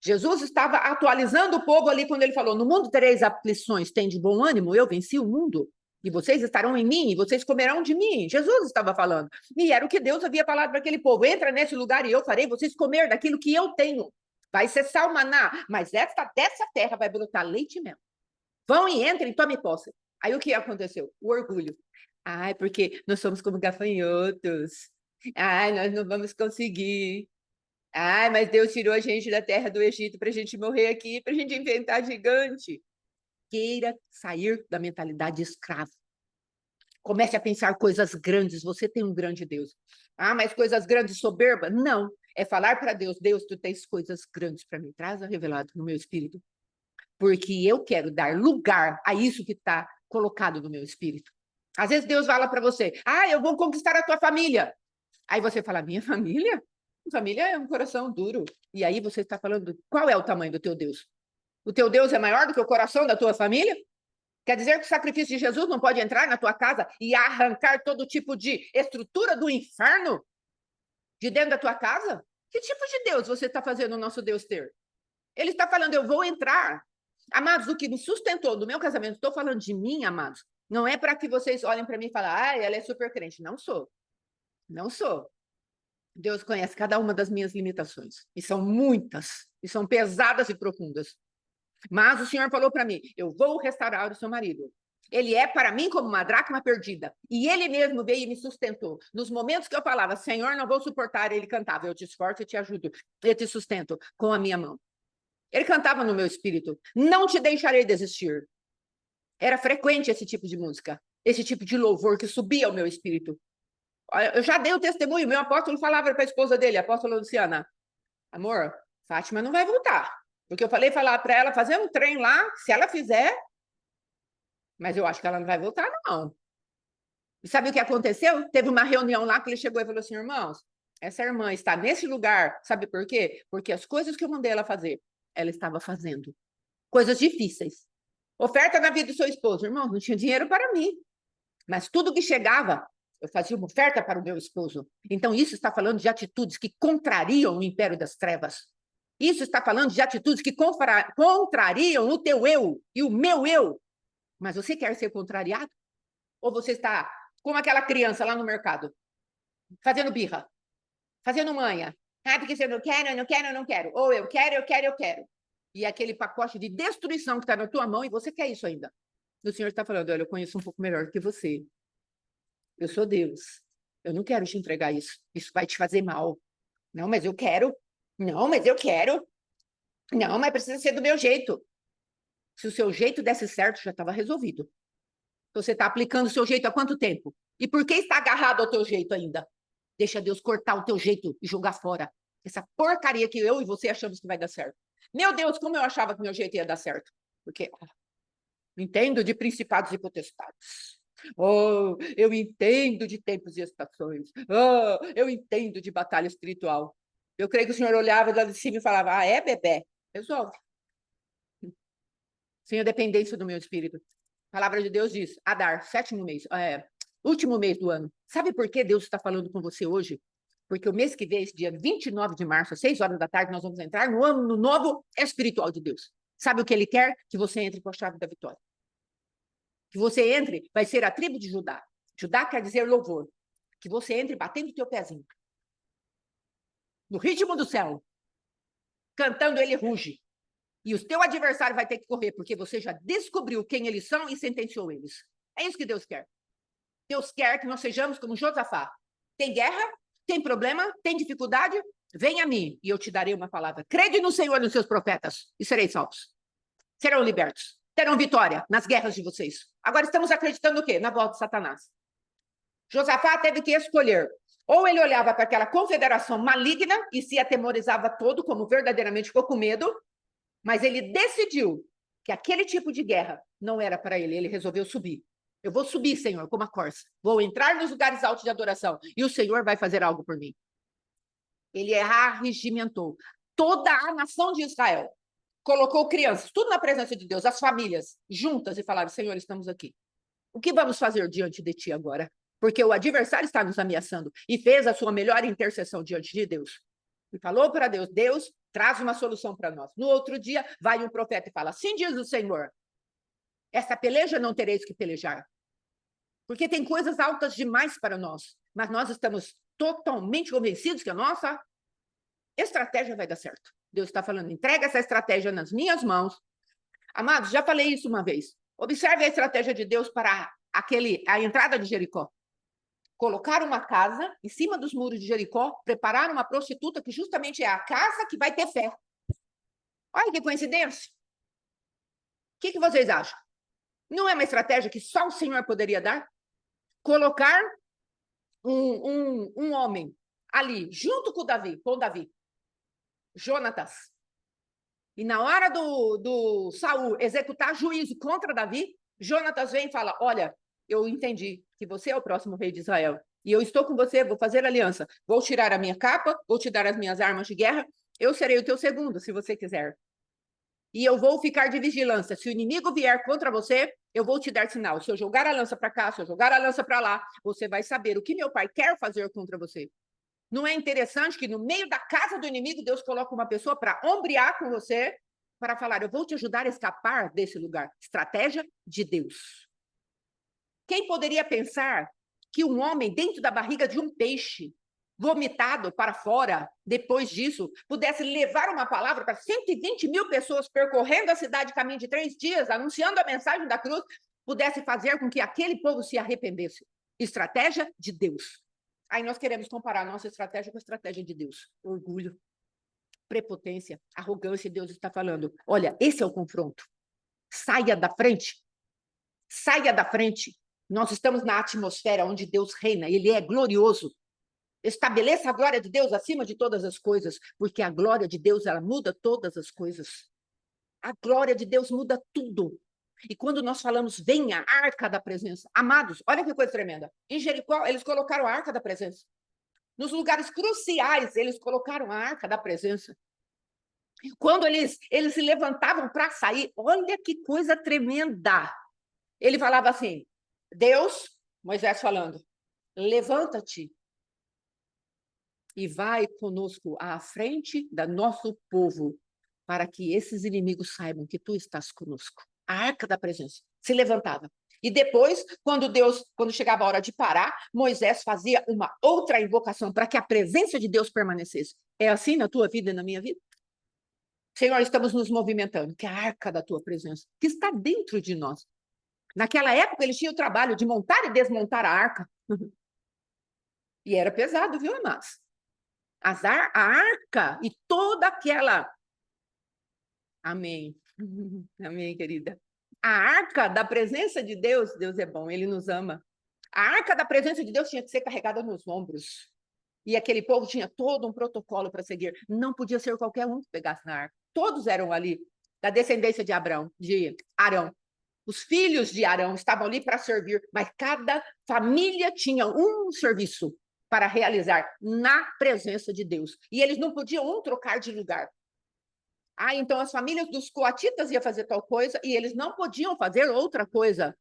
Jesus estava atualizando o povo ali quando ele falou, no mundo tereis aflições, tem de bom ânimo, eu venci o mundo. E vocês estarão em mim, e vocês comerão de mim. Jesus estava falando. E era o que Deus havia falado para aquele povo. Entra nesse lugar e eu farei vocês comer daquilo que eu tenho. Vai cessar o maná, mas dessa terra vai brotar leite e mel. Vão e entrem, tome posse. Aí o que aconteceu? O orgulho. Porque nós somos como gafanhotos. Nós não vamos conseguir. Mas Deus tirou a gente da terra do Egito para a gente morrer aqui, para a gente inventar gigante. Queira sair da mentalidade de escravo. Comece a pensar coisas grandes. Você tem um grande Deus. Mas coisas grandes soberba? Não. É falar para Deus, Deus, tu tens coisas grandes para mim. Traz revelado no meu espírito. Porque eu quero dar lugar a isso que está colocado no meu espírito. Às vezes Deus fala para você, eu vou conquistar a tua família. Aí você fala, minha família? Família é um coração duro. E aí você está falando, qual é o tamanho do teu Deus? O teu Deus é maior do que o coração da tua família? Quer dizer que o sacrifício de Jesus não pode entrar na tua casa e arrancar todo tipo de estrutura do inferno de dentro da tua casa? Que tipo de Deus você está fazendo o nosso Deus ter? Ele está falando, eu vou entrar. Amados, o que me sustentou no meu casamento, estou falando de mim, amados, não é para que vocês olhem para mim e falem, ela é super crente. Não sou. Não sou. Deus conhece cada uma das minhas limitações. E são muitas. E são pesadas e profundas. Mas o Senhor falou para mim, eu vou restaurar o seu marido. Ele é para mim como uma dracma perdida. E ele mesmo veio e me sustentou. Nos momentos que eu falava, Senhor, não vou suportar, ele cantava, eu te esforço e te ajudo, eu te sustento com a minha mão. Ele cantava no meu espírito, não te deixarei desistir. Era frequente esse tipo de música, esse tipo de louvor que subia ao meu espírito. Eu já dei o testemunho, meu apóstolo falava para a esposa dele, a apóstola Luciana, amor, Fátima não vai voltar. Porque eu falei falar para ela fazer um trem lá, se ela fizer, mas eu acho que ela não vai voltar, não. E sabe o que aconteceu? Teve uma reunião lá que ele chegou e falou assim, irmãos, essa irmã está nesse lugar, sabe por quê? Porque as coisas que eu mandei ela fazer, ela estava fazendo. Coisas difíceis. Oferta na vida do seu esposo. Irmãos, não tinha dinheiro para mim. Mas tudo que chegava, eu fazia uma oferta para o meu esposo. Então, isso está falando de atitudes que contrariam o império das trevas. Isso está falando de atitudes que contrariam o teu eu e o meu eu. Mas você quer ser contrariado? Ou você está como aquela criança lá no mercado, fazendo birra, fazendo manha? Ah, porque você não quer, eu não quero, eu não quero. Ou eu quero, eu quero, eu quero. E aquele pacote de destruição que está na tua mão e você quer isso ainda. O Senhor está falando, olha, eu conheço um pouco melhor que você. Eu sou Deus. Eu não quero te entregar isso. Isso vai te fazer mal. Não, mas eu quero. Não, mas eu quero. Não, mas precisa ser do meu jeito. Se o seu jeito desse certo, já estava resolvido. Você está aplicando o seu jeito há quanto tempo? E por que está agarrado ao teu jeito ainda? Deixa Deus cortar o teu jeito e jogar fora. Essa porcaria que eu e você achamos que vai dar certo. Meu Deus, como eu achava que meu jeito ia dar certo. Porque entendo de principados e potestades. Oh, eu entendo de tempos e estações. Oh, eu entendo de batalha espiritual. Eu creio que o Senhor olhava lá de cima e falava, ah, é, bebê? Resolve. Sem a dependência do meu espírito. A palavra de Deus diz, Adar, sétimo mês, último mês do ano. Sabe por que Deus está falando com você hoje? Porque o mês que vem, esse dia 29 de março, às 6 horas da tarde, nós vamos entrar no ano novo espiritual de Deus. Sabe o que Ele quer? Que você entre com a chave da vitória. Que você entre, vai ser a tribo de Judá. Judá quer dizer louvor. Que você entre batendo o teu pezinho. No ritmo do céu. Cantando, ele ruge. E o teu adversário vai ter que correr, porque você já descobriu quem eles são e sentenciou eles. É isso que Deus quer. Deus quer que nós sejamos como Josafá. Tem guerra? Tem problema? Tem dificuldade? Vem a mim e eu te darei uma palavra. Crede no Senhor e nos seus profetas e sereis salvos. Serão libertos. Terão vitória nas guerras de vocês. Agora estamos acreditando o quê? Na volta de Satanás. Josafá teve que escolher. Ou ele olhava para aquela confederação maligna e se atemorizava todo, como verdadeiramente ficou com medo, mas ele decidiu que aquele tipo de guerra não era para ele. Ele resolveu subir. Eu vou subir, Senhor, como a corça. Vou entrar nos lugares altos de adoração e o Senhor vai fazer algo por mim. Ele arregimentou toda a nação de Israel. Colocou crianças, tudo na presença de Deus, as famílias, juntas e falaram, Senhor, estamos aqui. O que vamos fazer diante de ti agora? Porque o adversário está nos ameaçando e fez a sua melhor intercessão diante de Deus. E falou para Deus, Deus, traz uma solução para nós. No outro dia, vai um profeta e fala, assim diz o Senhor, essa peleja não tereis que pelejar. Porque tem coisas altas demais para nós, mas nós estamos totalmente convencidos que a nossa estratégia vai dar certo. Deus está falando, entrega essa estratégia nas minhas mãos. Amados, já falei isso uma vez. Observe a estratégia de Deus para a entrada de Jericó. Colocar uma casa em cima dos muros de Jericó, preparar uma prostituta que justamente é a casa que vai ter fé. Olha que coincidência. O que vocês acham? Não é uma estratégia que só o Senhor poderia dar? Colocar um homem ali, junto com Davi, Jonatas. E na hora do Saul executar juízo contra Davi, Jonatas vem e fala, olha, eu entendi que você é o próximo rei de Israel. E eu estou com você, vou fazer aliança. Vou tirar a minha capa, vou te dar as minhas armas de guerra. Eu serei o teu segundo, se você quiser. E eu vou ficar de vigilância. Se o inimigo vier contra você, eu vou te dar sinal. Se eu jogar a lança para cá, se eu jogar a lança para lá, você vai saber o que meu pai quer fazer contra você. Não é interessante que no meio da casa do inimigo, Deus coloca uma pessoa para ombrear com você, para falar, eu vou te ajudar a escapar desse lugar. Estratégia de Deus. Quem poderia pensar que um homem dentro da barriga de um peixe, vomitado para fora, depois disso, pudesse levar uma palavra para 120 mil pessoas percorrendo a cidade caminho de 3 dias, anunciando a mensagem da cruz, pudesse fazer com que aquele povo se arrependesse. Estratégia de Deus. Aí nós queremos comparar a nossa estratégia com a estratégia de Deus. Orgulho, prepotência, arrogância. Deus está falando, olha, esse é o confronto. Saia da frente. Saia da frente. Nós estamos na atmosfera onde Deus reina. Ele é glorioso. Estabeleça a glória de Deus acima de todas as coisas, porque a glória de Deus, ela muda todas as coisas. A glória de Deus muda tudo. E quando nós falamos, venha a arca da presença. Amados, olha que coisa tremenda. Em Jericó, eles colocaram a arca da presença. Nos lugares cruciais, eles colocaram a arca da presença. Quando eles se levantavam para sair, olha que coisa tremenda. Ele falava assim, Deus, Moisés falando, levanta-te e vai conosco à frente do nosso povo, para que esses inimigos saibam que tu estás conosco. A arca da presença se levantava. E depois, quando chegava a hora de parar, Moisés fazia uma outra invocação para que a presença de Deus permanecesse. É assim na tua vida e na minha vida? Senhor, estamos nos movimentando, que é a arca da tua presença, que está dentro de nós. Naquela época, eles tinham o trabalho de montar e desmontar a arca. E era pesado, viu, amados? A arca e toda aquela... Amém. Amém, querida. A arca da presença de Deus, Deus é bom, Ele nos ama. A arca da presença de Deus tinha que ser carregada nos ombros. E aquele povo tinha todo um protocolo para seguir. Não podia ser qualquer um que pegasse na arca. Todos eram ali, da descendência de Arão. Os filhos de Arão estavam ali para servir, mas cada família tinha um serviço para realizar na presença de Deus. E eles não podiam trocar de lugar. Então as famílias dos coatitas iam fazer tal coisa e eles não podiam fazer outra coisa.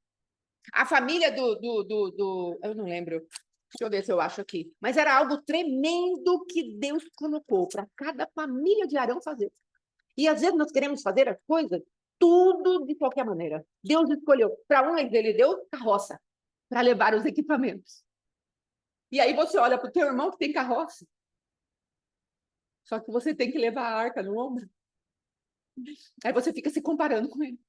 A família eu não lembro, deixa eu ver se eu acho aqui, mas era algo tremendo que Deus colocou para cada família de Arão fazer. E às vezes nós queremos fazer as coisas tudo de qualquer maneira. Deus escolheu. Para uns, ele deu carroça para levar os equipamentos. E aí você olha para o teu irmão que tem carroça. Só que você tem que levar a arca no ombro. Aí você fica se comparando com ele.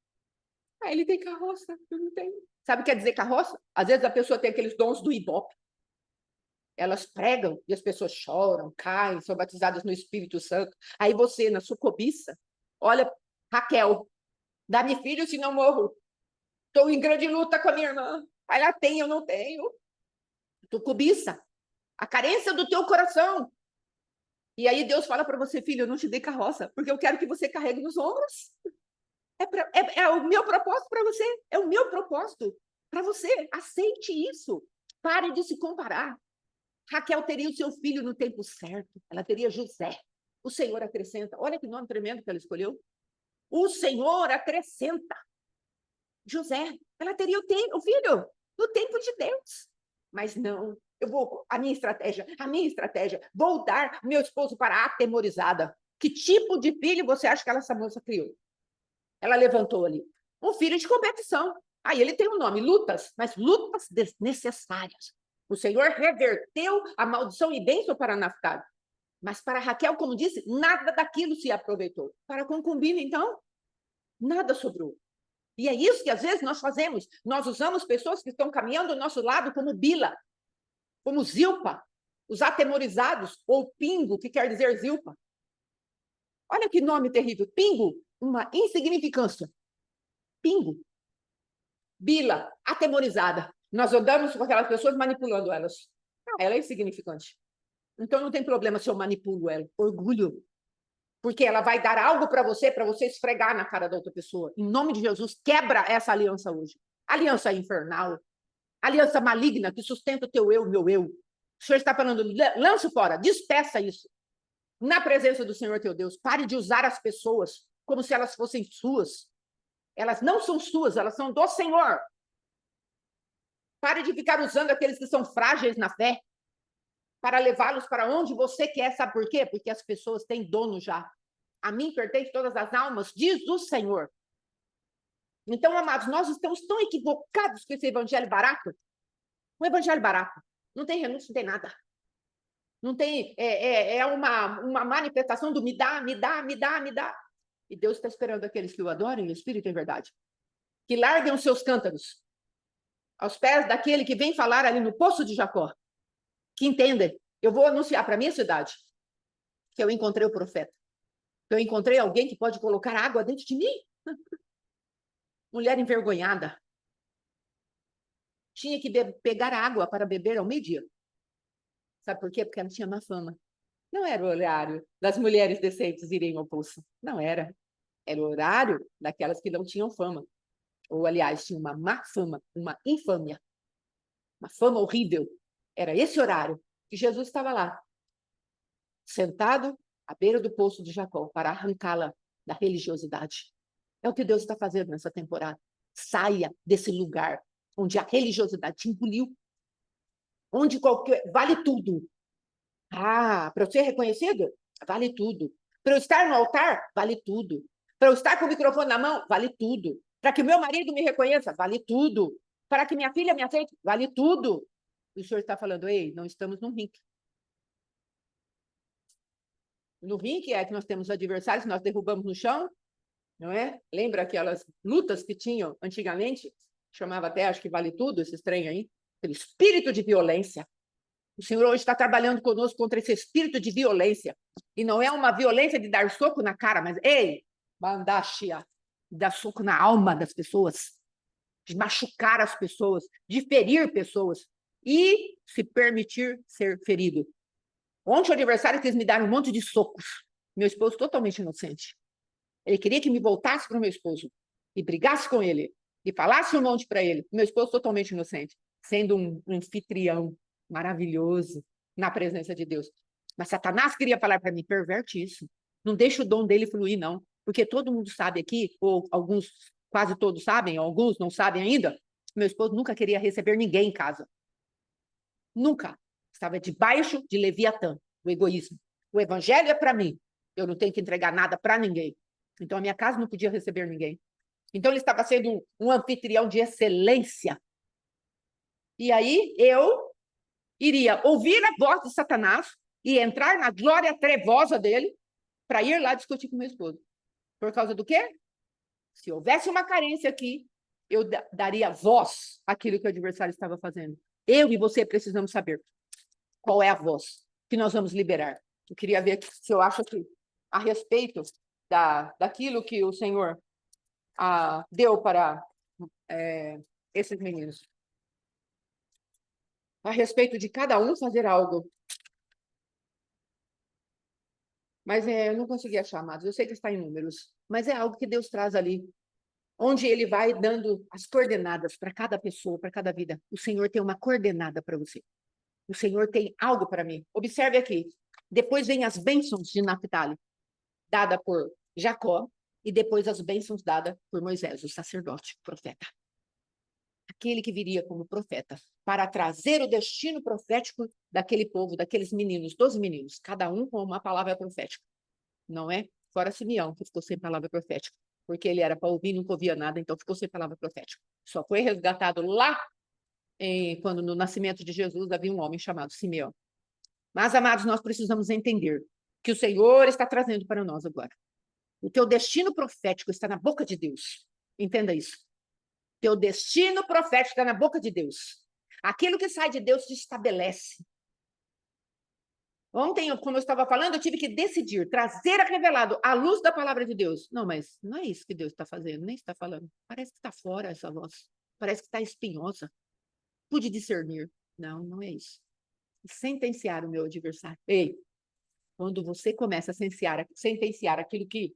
Ele tem carroça, eu não tenho. Sabe o que quer dizer carroça? Às vezes a pessoa tem aqueles dons do Ibope. Elas pregam e as pessoas choram, caem, são batizadas no Espírito Santo. Aí você, na sua cobiça, olha, Raquel, dá-me filho, senão morro. Estou em grande luta com a minha irmã. Aí ela tem, eu não tenho. Tu cobiça. A carência do teu coração. E aí Deus fala para você, filho, eu não te dei carroça, porque eu quero que você carregue nos ombros. É o meu propósito para você. É o meu propósito para você. Aceite isso. Pare de se comparar. Raquel teria o seu filho no tempo certo. Ela teria José. O Senhor acrescenta. Olha que nome tremendo que ela escolheu. O Senhor acrescenta. José. Ela teria o filho no tempo de Deus. Mas não. A minha estratégia. Vou dar meu esposo para a atemorizada. Que tipo de filho você acha que essa moça criou? Ela levantou ali. Um filho de competição. Aí ele tem um nome, lutas, mas lutas desnecessárias. O Senhor reverteu a maldição e bênção para Naftali. Mas para Raquel, como disse, nada daquilo se aproveitou. Para a concubina, então, nada sobrou. E é isso que às vezes nós fazemos. Nós usamos pessoas que estão caminhando do nosso lado como Bila, como Zilpa, os atemorizados, ou Pingo, que quer dizer Zilpa. Olha que nome terrível. Pingo, uma insignificância. Pingo. Bila, atemorizada. Nós andamos com aquelas pessoas manipulando elas. Ela é insignificante. Então não tem problema se eu manipulo ela. Orgulho. Porque ela vai dar algo para você esfregar na cara da outra pessoa. Em nome de Jesus, quebra essa aliança hoje. Aliança infernal. Aliança maligna que sustenta o teu eu, meu eu. O Senhor está falando, lança fora, despeça isso. Na presença do Senhor teu Deus. Pare de usar as pessoas como se elas fossem suas. Elas não são suas, elas são do Senhor. Pare de ficar usando aqueles que são frágeis na fé para levá-los para onde você quer. Sabe por quê? Porque as pessoas têm dono já. A mim pertence todas as almas, diz o Senhor. Então, amados, nós estamos tão equivocados com esse evangelho barato. Um evangelho barato. Não tem renúncia, não tem nada. Não tem... É uma manifestação do me dá, me dá, me dá, me dá. E Deus está esperando aqueles que o adorem, o Espírito em verdade. Que larguem os seus cântaros. aos pés daquele que vem falar ali no poço de Jacó, que entendem. Eu vou anunciar para a minha cidade que eu encontrei o profeta, que eu encontrei alguém que pode colocar água dentro de mim. Mulher envergonhada. Tinha que pegar água para beber ao meio-dia. Sabe por quê? Porque ela tinha má fama. Não era o horário das mulheres decentes irem ao poço. Não era. Era o horário daquelas que não tinham fama. Ou, aliás, tinham uma má fama, uma infâmia. Uma fama horrível. Era esse horário que Jesus estava lá, sentado à beira do poço de Jacó, para arrancá-la da religiosidade. É o que Deus está fazendo nessa temporada. Saia desse lugar onde a religiosidade te engoliu, onde vale tudo. Ah, para eu ser reconhecido, vale tudo. Para eu estar no altar, vale tudo. Para eu estar com o microfone na mão, vale tudo. Para que o meu marido me reconheça, vale tudo. Para que minha filha me aceite, vale tudo. E o senhor está falando, ei, não estamos num ringue. No ringue é que nós temos adversários que nós derrubamos no chão, não é? Lembra aquelas lutas que tinham antigamente? Chamava até, acho que vale tudo, esse trem aí. Aquele espírito de violência. O Senhor hoje está trabalhando conosco contra esse espírito de violência. E não é uma violência de dar soco na cara, mas, ei, bandachia, dar soco na alma das pessoas, de machucar as pessoas, de ferir pessoas e se permitir ser ferido. Ontem o adversário quis me dar um monte de socos. Meu esposo totalmente inocente. Ele queria que me voltasse para o meu esposo e brigasse com ele e falasse um monte para ele. Meu esposo totalmente inocente, sendo um anfitrião maravilhoso na presença de Deus. Mas Satanás queria falar para mim, perverte isso. Não deixa o dom dele fluir, não. Porque todo mundo sabe aqui, ou alguns, quase todos sabem, ou alguns não sabem ainda, meu esposo nunca queria receber ninguém em casa. Nunca. Estava debaixo de Leviatã, o egoísmo. O evangelho é para mim. Eu não tenho que entregar nada para ninguém. Então, a minha casa não podia receber ninguém. Então, ele estava sendo um anfitrião de excelência. E aí, eu iria ouvir a voz de Satanás e entrar na glória trevosa dele para ir lá discutir com meu esposo. Por causa do quê? Se houvesse uma carência aqui, eu daria voz àquilo que o adversário estava fazendo. Eu e você precisamos saber qual é a voz que nós vamos liberar. Eu queria ver se eu acho que, a respeito daquilo que o Senhor deu para esses meninos. A respeito de cada um fazer algo. Mas eu não consegui achar, amados. Eu sei que está em números. Mas é algo que Deus traz ali. Onde ele vai dando as coordenadas para cada pessoa, para cada vida. O Senhor tem uma coordenada para você. O Senhor tem algo para mim. Observe aqui. Depois vem as bênçãos de Naphtali, dada por Jacó, e depois as bênçãos dadas por Moisés, o sacerdote, o profeta. Aquele que viria como profeta, para trazer o destino profético daquele povo, daqueles meninos, 12 meninos, cada um com uma palavra profética. Não é? Fora Simeão, que ficou sem palavra profética, porque ele era para ouvir e nunca ouvia nada, então ficou sem palavra profética. Só foi resgatado lá, quando no nascimento de Jesus havia um homem chamado Simeão. Mas, amados, nós precisamos entender que o Senhor está trazendo para nós agora. O teu destino profético está na boca de Deus. Entenda isso. Teu destino profético está na boca de Deus. Aquilo que sai de Deus se estabelece. Ontem, como eu estava falando, eu tive que decidir, trazer a revelado a luz da palavra de Deus. Não, mas não é isso que Deus está fazendo, nem está falando. Parece que está fora essa voz. Parece que está espinhosa. Pude discernir. Não, não é isso. Sentenciar o meu adversário. Ei, quando você começa a sentenciar aquilo que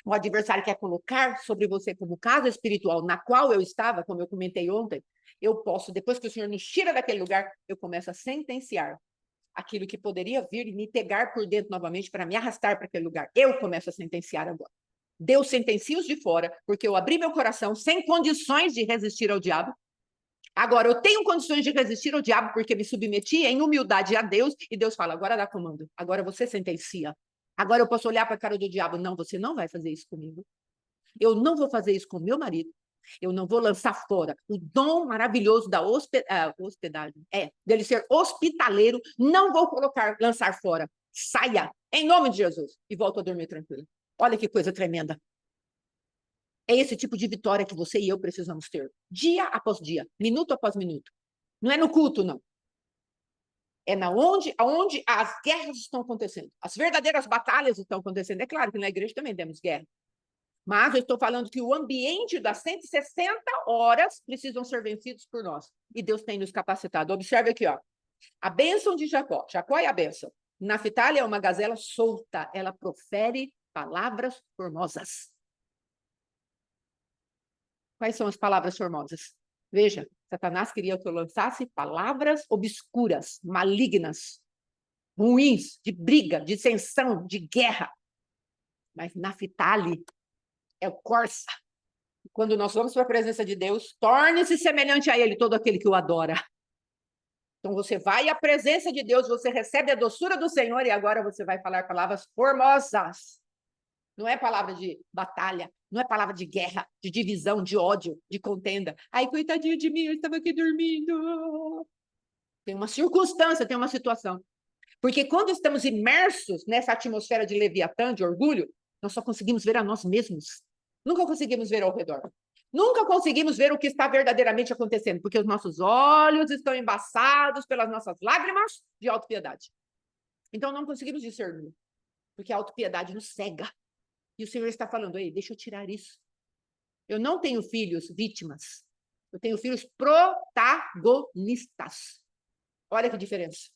o adversário quer colocar sobre você como casa espiritual, na qual eu estava, como eu comentei ontem, eu posso, depois que o Senhor nos tira daquele lugar, eu começo a sentenciar aquilo que poderia vir e me pegar por dentro novamente para me arrastar para aquele lugar. Eu começo a sentenciar agora. Deus sentencia os de fora, porque eu abri meu coração sem condições de resistir ao diabo. Agora, eu tenho condições de resistir ao diabo porque me submeti em humildade a Deus, e Deus fala, agora dá comando, agora você sentencia. Agora eu posso olhar para a cara do diabo, não, você não vai fazer isso comigo. Eu não vou fazer isso com meu marido. Eu não vou lançar fora o dom maravilhoso da hospedagem, dele ser hospitaleiro, não vou lançar fora. Saia, em nome de Jesus, e volto a dormir tranquilo. Olha que coisa tremenda. É esse tipo de vitória que você e eu precisamos ter, dia após dia, minuto após minuto. Não é no culto, não. É aonde as guerras estão acontecendo. As verdadeiras batalhas estão acontecendo. É claro que na igreja também temos guerra. Mas eu estou falando que o ambiente das 160 horas precisam ser vencidos por nós. E Deus tem nos capacitado. Observe aqui, ó. A bênção de Jacó. Jacó é a bênção. Naphtali é uma gazela solta. Ela profere palavras formosas. Quais são as palavras formosas? Veja, Satanás queria que eu lançasse palavras obscuras, malignas, ruins, de briga, de dissensão, de guerra. Mas Naphtali é o corça. Quando nós vamos para a presença de Deus, torne-se semelhante a ele, todo aquele que o adora. Então você vai à presença de Deus, você recebe a doçura do Senhor e agora você vai falar palavras formosas. Não é palavra de batalha, não é palavra de guerra, de divisão, de ódio, de contenda. Ai, coitadinho de mim, eu estava aqui dormindo. Tem uma circunstância, tem uma situação. Porque quando estamos imersos nessa atmosfera de Leviatã, de orgulho, nós só conseguimos ver a nós mesmos. Nunca conseguimos ver ao redor. Nunca conseguimos ver o que está verdadeiramente acontecendo, porque os nossos olhos estão embaçados pelas nossas lágrimas de autopiedade. Então não conseguimos discernir, porque a autopiedade nos cega. E o Senhor está falando, ei, deixa eu tirar isso. Eu não tenho filhos vítimas. Eu tenho filhos protagonistas. Olha que diferença.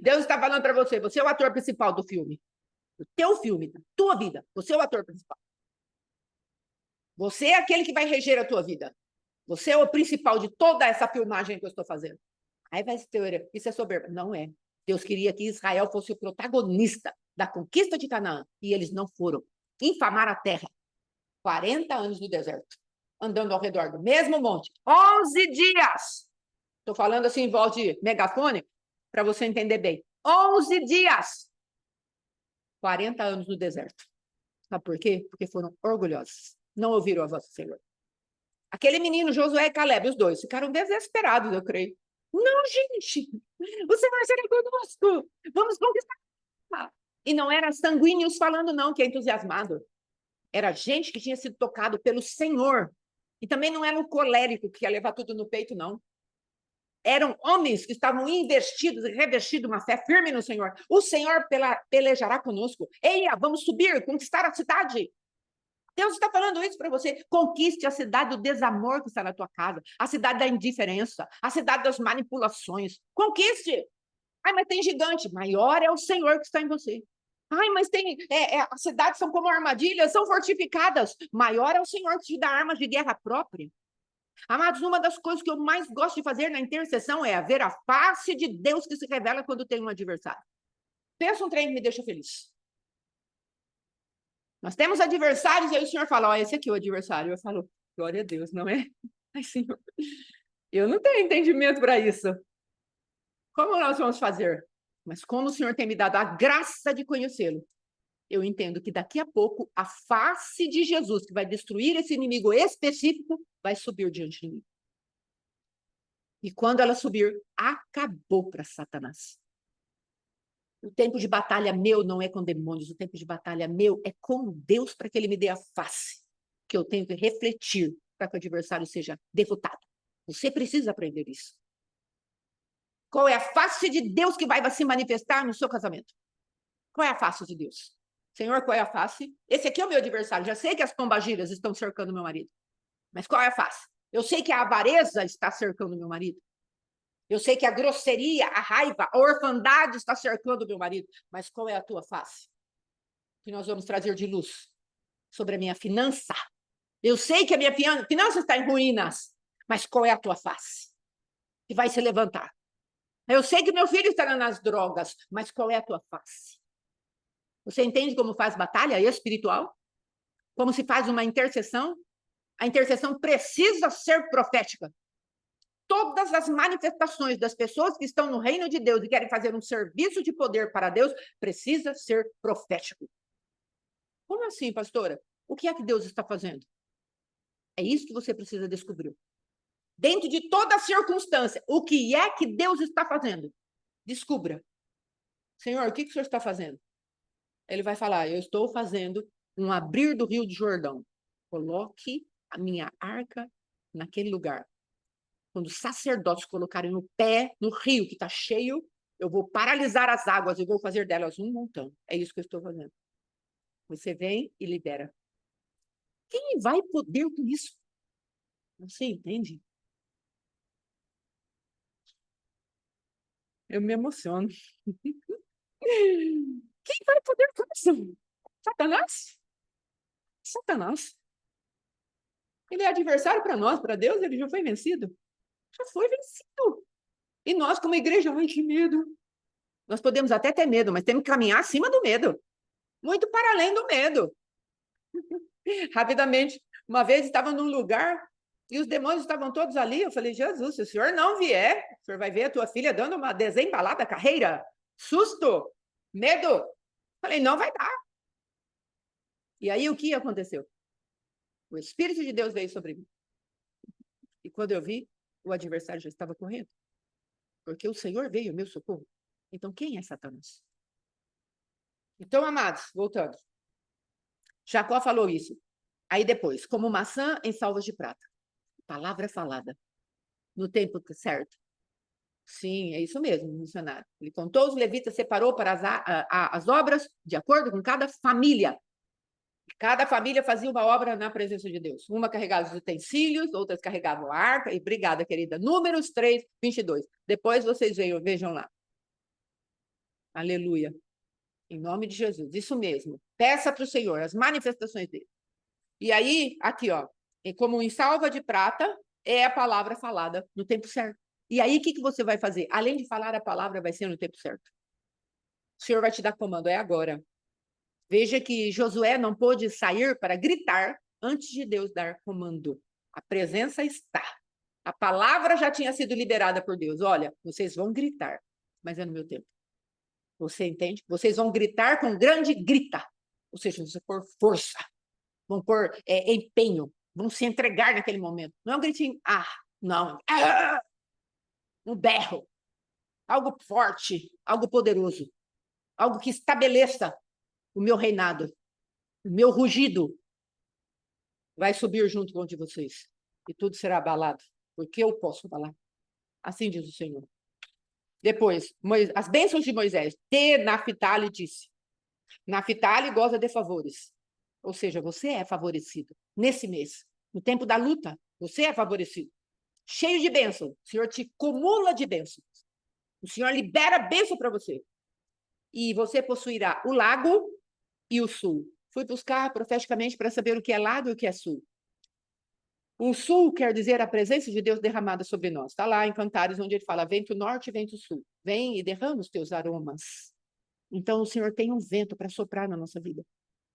Deus está falando para você, você é o ator principal do filme. O teu filme, da tua vida. Você é o ator principal. Você é aquele que vai reger a tua vida. Você é o principal de toda essa filmagem que eu estou fazendo. Aí vai ser teoria, isso é soberba. Não é. Deus queria que Israel fosse o protagonista da conquista de Canaã. E eles não foram. Infamaram a terra. 40 anos no deserto. Andando ao redor do mesmo monte. 11 dias. Estou falando assim em voz de megafone, para você entender bem. 11 dias. 40 anos no deserto. Sabe por quê? Porque foram orgulhosos. Não ouviram a voz do Senhor. Aquele menino, Josué e Caleb, os dois, ficaram desesperados, eu creio. Não, gente, o Senhor será conosco. Vamos conquistar. E não era sanguíneos falando, não, que é entusiasmado. Era gente que tinha sido tocado pelo Senhor. E também não era um colérico que ia levar tudo no peito, não. Eram homens que estavam investidos e revestidos de uma fé firme no Senhor. O Senhor pelejará conosco. Eia, vamos subir, conquistar a cidade. Deus está falando isso para você. Conquiste a cidade do desamor que está na tua casa, a cidade da indiferença, a cidade das manipulações. Conquiste. Ai, mas tem gigante. Maior é o Senhor que está em você. Ai, mas tem as cidades são como armadilhas, são fortificadas. Maior é o Senhor que te dá armas de guerra própria. Amados, uma das coisas que eu mais gosto de fazer na intercessão é ver a face de Deus que se revela quando tem um adversário. Pensa um trem que me deixa feliz. Nós temos adversários e aí o Senhor fala, ó, esse aqui é o adversário. Eu falo, glória a Deus, não é? Ai, Senhor, eu não tenho entendimento para isso. Como nós vamos fazer? Mas como o Senhor tem me dado a graça de conhecê-lo, eu entendo que daqui a pouco a face de Jesus, que vai destruir esse inimigo específico, vai subir diante de mim. E quando ela subir, acabou para Satanás. O tempo de batalha meu não é com demônios, o tempo de batalha meu é com Deus para que ele me dê a face, que eu tenho que refletir para que o adversário seja derrotado. Você precisa aprender isso. Qual é a face de Deus que vai se manifestar no seu casamento? Qual é a face de Deus? Senhor, qual é a face? Esse aqui é o meu adversário. Já sei que as pombagiras estão cercando meu marido. Mas qual é a face? Eu sei que a avareza está cercando meu marido. Eu sei que a grosseria, a raiva, a orfandade está cercando meu marido. Mas qual é a tua face? Que nós vamos trazer de luz sobre a minha finança. Eu sei que a minha finança está em ruínas. Mas qual é a tua face? Que vai se levantar. Eu sei que meu filho estará nas drogas. Mas qual é a tua face? Você entende como faz batalha espiritual? Como se faz uma intercessão? A intercessão precisa ser profética. Todas as manifestações das pessoas que estão no reino de Deus e querem fazer um serviço de poder para Deus, precisa ser profético. Como assim, pastora? O que é que Deus está fazendo? É isso que você precisa descobrir. Dentro de toda circunstância, o que é que Deus está fazendo? Descubra. Senhor, o que o Senhor está fazendo? Ele vai falar, eu estou fazendo um abrir do Rio de Jordão. Coloque a minha arca naquele lugar. Quando os sacerdotes colocarem no pé no rio que está cheio, eu vou paralisar as águas e vou fazer delas um montão. É isso que eu estou fazendo. Você vem e libera. Quem vai poder com isso? Você entende? Eu me emociono. Quem vai poder com isso? Satanás? Satanás. Ele é adversário para nós, para Deus, ele já foi vencido. Já foi vencido. E nós, como igreja, vamos ter medo. Nós podemos até ter medo, mas temos que caminhar acima do medo. Muito para além do medo. Rapidamente, uma vez estava num lugar e os demônios estavam todos ali. Eu falei, Jesus, se o senhor não vier, o senhor vai ver a tua filha dando uma desembalada carreira. Susto, medo. Falei, não vai dar. E aí, o que aconteceu? O Espírito de Deus veio sobre mim. E quando eu vi, o adversário já estava correndo. Porque o Senhor veio, meu socorro. Então, quem é Satanás? Então, amados, voltando. Jacó falou isso. Aí depois, como maçã em salvas de prata. Palavra falada. No tempo certo. Sim, é isso mesmo, missionário. Ele contou os levitas, separou para as obras de acordo com cada família. Cada família fazia uma obra na presença de Deus. Uma carregava os utensílios, outras carregavam a arca. E obrigada, querida. Números 3, 22. Depois vocês vejam lá. Aleluia. Em nome de Jesus. Isso mesmo. Peça para o Senhor as manifestações dele. E aí, aqui, ó. Como em salva de prata, é a palavra falada no tempo certo. E aí, o que você vai fazer? Além de falar a palavra, vai ser no tempo certo. O Senhor vai te dar comando, é agora. Veja que Josué não pôde sair para gritar antes de Deus dar comando. A presença está. A palavra já tinha sido liberada por Deus. Olha, vocês vão gritar, mas é no meu tempo. Você entende? Vocês vão gritar com grande grita. Ou seja, você pôr força, vão pôr empenho, vão se entregar naquele momento. Não é um gritinho, não. Um berro. Algo forte, algo poderoso. Algo que estabeleça o meu reinado. O meu rugido vai subir junto com o de vocês. E tudo será abalado, porque eu posso abalar. Assim diz o Senhor. Depois, as bênçãos de Moisés. Naphtali disse. Naphtali goza de favores. Ou seja, você é favorecido nesse mês. No tempo da luta, você é favorecido. Cheio de bênção. O Senhor te cumula de bênçãos. O Senhor libera bênção para você. E você possuirá o lago e o sul. Fui buscar profeticamente para saber o que é lago e o que é sul. O sul quer dizer a presença de Deus derramada sobre nós. Está lá em Cantares, onde ele fala, vento norte e vento sul. Vem e derrama os teus aromas. Então, o Senhor tem um vento para soprar na nossa vida,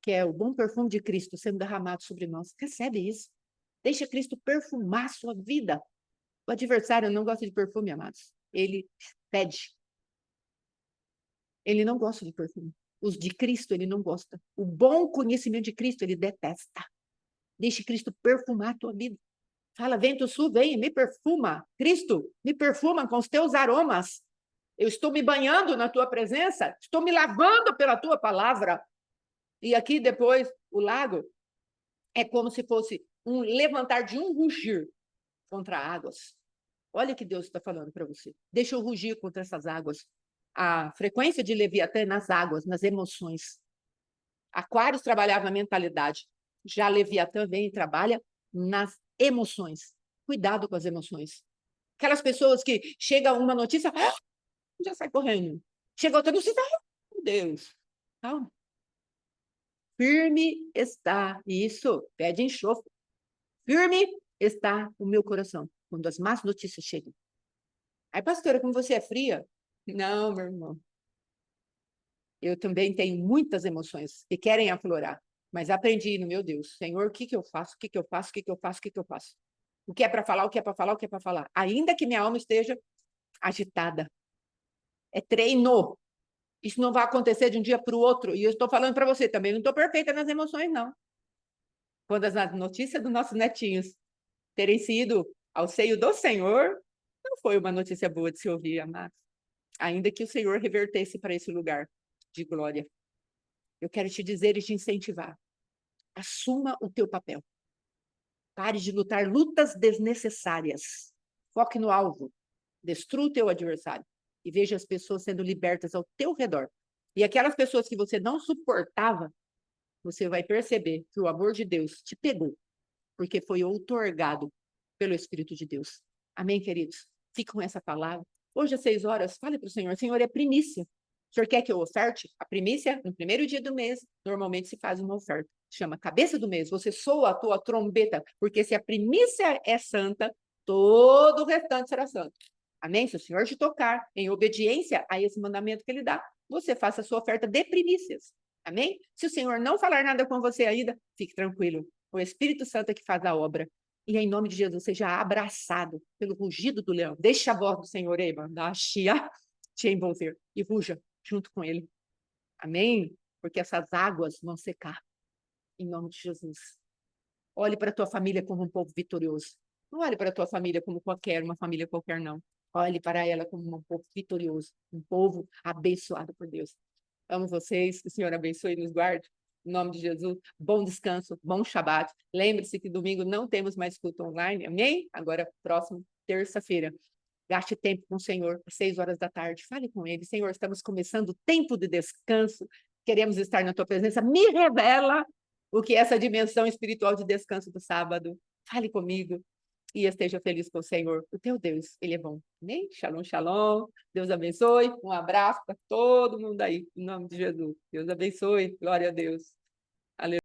que é o bom perfume de Cristo sendo derramado sobre nós. Recebe isso. Deixa Cristo perfumar a sua vida. O adversário não gosta de perfume, amados. Ele pede. Ele não gosta de perfume. Os de Cristo, ele não gosta. O bom conhecimento de Cristo, ele detesta. Deixe Cristo perfumar a tua vida. Fala, vento sul, vem, me perfuma. Cristo, me perfuma com os teus aromas. Eu estou me banhando na tua presença. Estou me lavando pela tua palavra. E aqui depois, o lago é como se fosse um levantar de um rugir contra águas. Olha o que Deus está falando para você. Deixa eu rugir contra essas águas. A frequência de Leviatã é nas águas, nas emoções. Aquários trabalhava na mentalidade. Já Leviatã vem e trabalha nas emoções. Cuidado com as emoções. Aquelas pessoas que chega uma notícia, já sai correndo. Chega outra notícia, meu Deus. Calma. Firme está isso. Pede enxofre. Firme está o meu coração quando as más notícias chegam. Aí, pastora, como você é fria? Não, meu irmão. Eu também tenho muitas emoções que querem aflorar, mas aprendi no meu Deus, Senhor, o que eu faço? O que eu faço? O que eu faço? O que eu faço? O que é para falar? O que é para falar? O que é para falar? Ainda que minha alma esteja agitada. É treino. Isso não vai acontecer de um dia para o outro. E eu estou falando para você também, não estou perfeita nas emoções, não. Quando as notícias dos nossos netinhos terem sido ao seio do Senhor, não foi uma notícia boa de se ouvir, amados. Ainda que o Senhor revertesse para esse lugar de glória. Eu quero te dizer e te incentivar. Assuma o teu papel. Pare de lutar lutas desnecessárias. Foque no alvo. Destrua o teu adversário. E veja as pessoas sendo libertas ao teu redor. E aquelas pessoas que você não suportava, você vai perceber que o amor de Deus te pegou, porque foi outorgado pelo Espírito de Deus. Amém, queridos? Fique com essa palavra. Hoje às 6 horas, fale para o Senhor, Senhor, é primícia. O Senhor quer que eu oferte? A primícia, no primeiro dia do mês, normalmente se faz uma oferta. Chama cabeça do mês. Você soa a tua trombeta, porque se a primícia é santa, todo o restante será santo. Amém? Se o Senhor te tocar em obediência a esse mandamento que ele dá, você faça a sua oferta de primícias. Amém? Se o Senhor não falar nada com você ainda, fique tranquilo. O Espírito Santo é que faz a obra. E em nome de Jesus, seja abraçado pelo rugido do leão. Deixe a voz do Senhor aí, da Chia, te envolver. E ruja junto com ele. Amém? Porque essas águas vão secar. Em nome de Jesus. Olhe para a tua família como um povo vitorioso. Não olhe para a tua família como uma família qualquer, não. Olhe para ela como um povo vitorioso, um povo abençoado por Deus. Amo vocês, que o Senhor abençoe e nos guarde. Em nome de Jesus, bom descanso, bom Shabat. Lembre-se que domingo não temos mais culto online, amém? Agora, próximo, terça-feira. Gaste tempo com o Senhor, às 6 horas da tarde. Fale com Ele. Senhor, estamos começando o tempo de descanso. Queremos estar na Tua presença. Me revela o que é essa dimensão espiritual de descanso do sábado. Fale comigo e esteja feliz com o Senhor, o teu Deus. Ele é bom. Amém? Shalom, shalom. Deus abençoe. Um abraço para todo mundo aí, em nome de Jesus. Deus abençoe. Glória a Deus. Aleluia.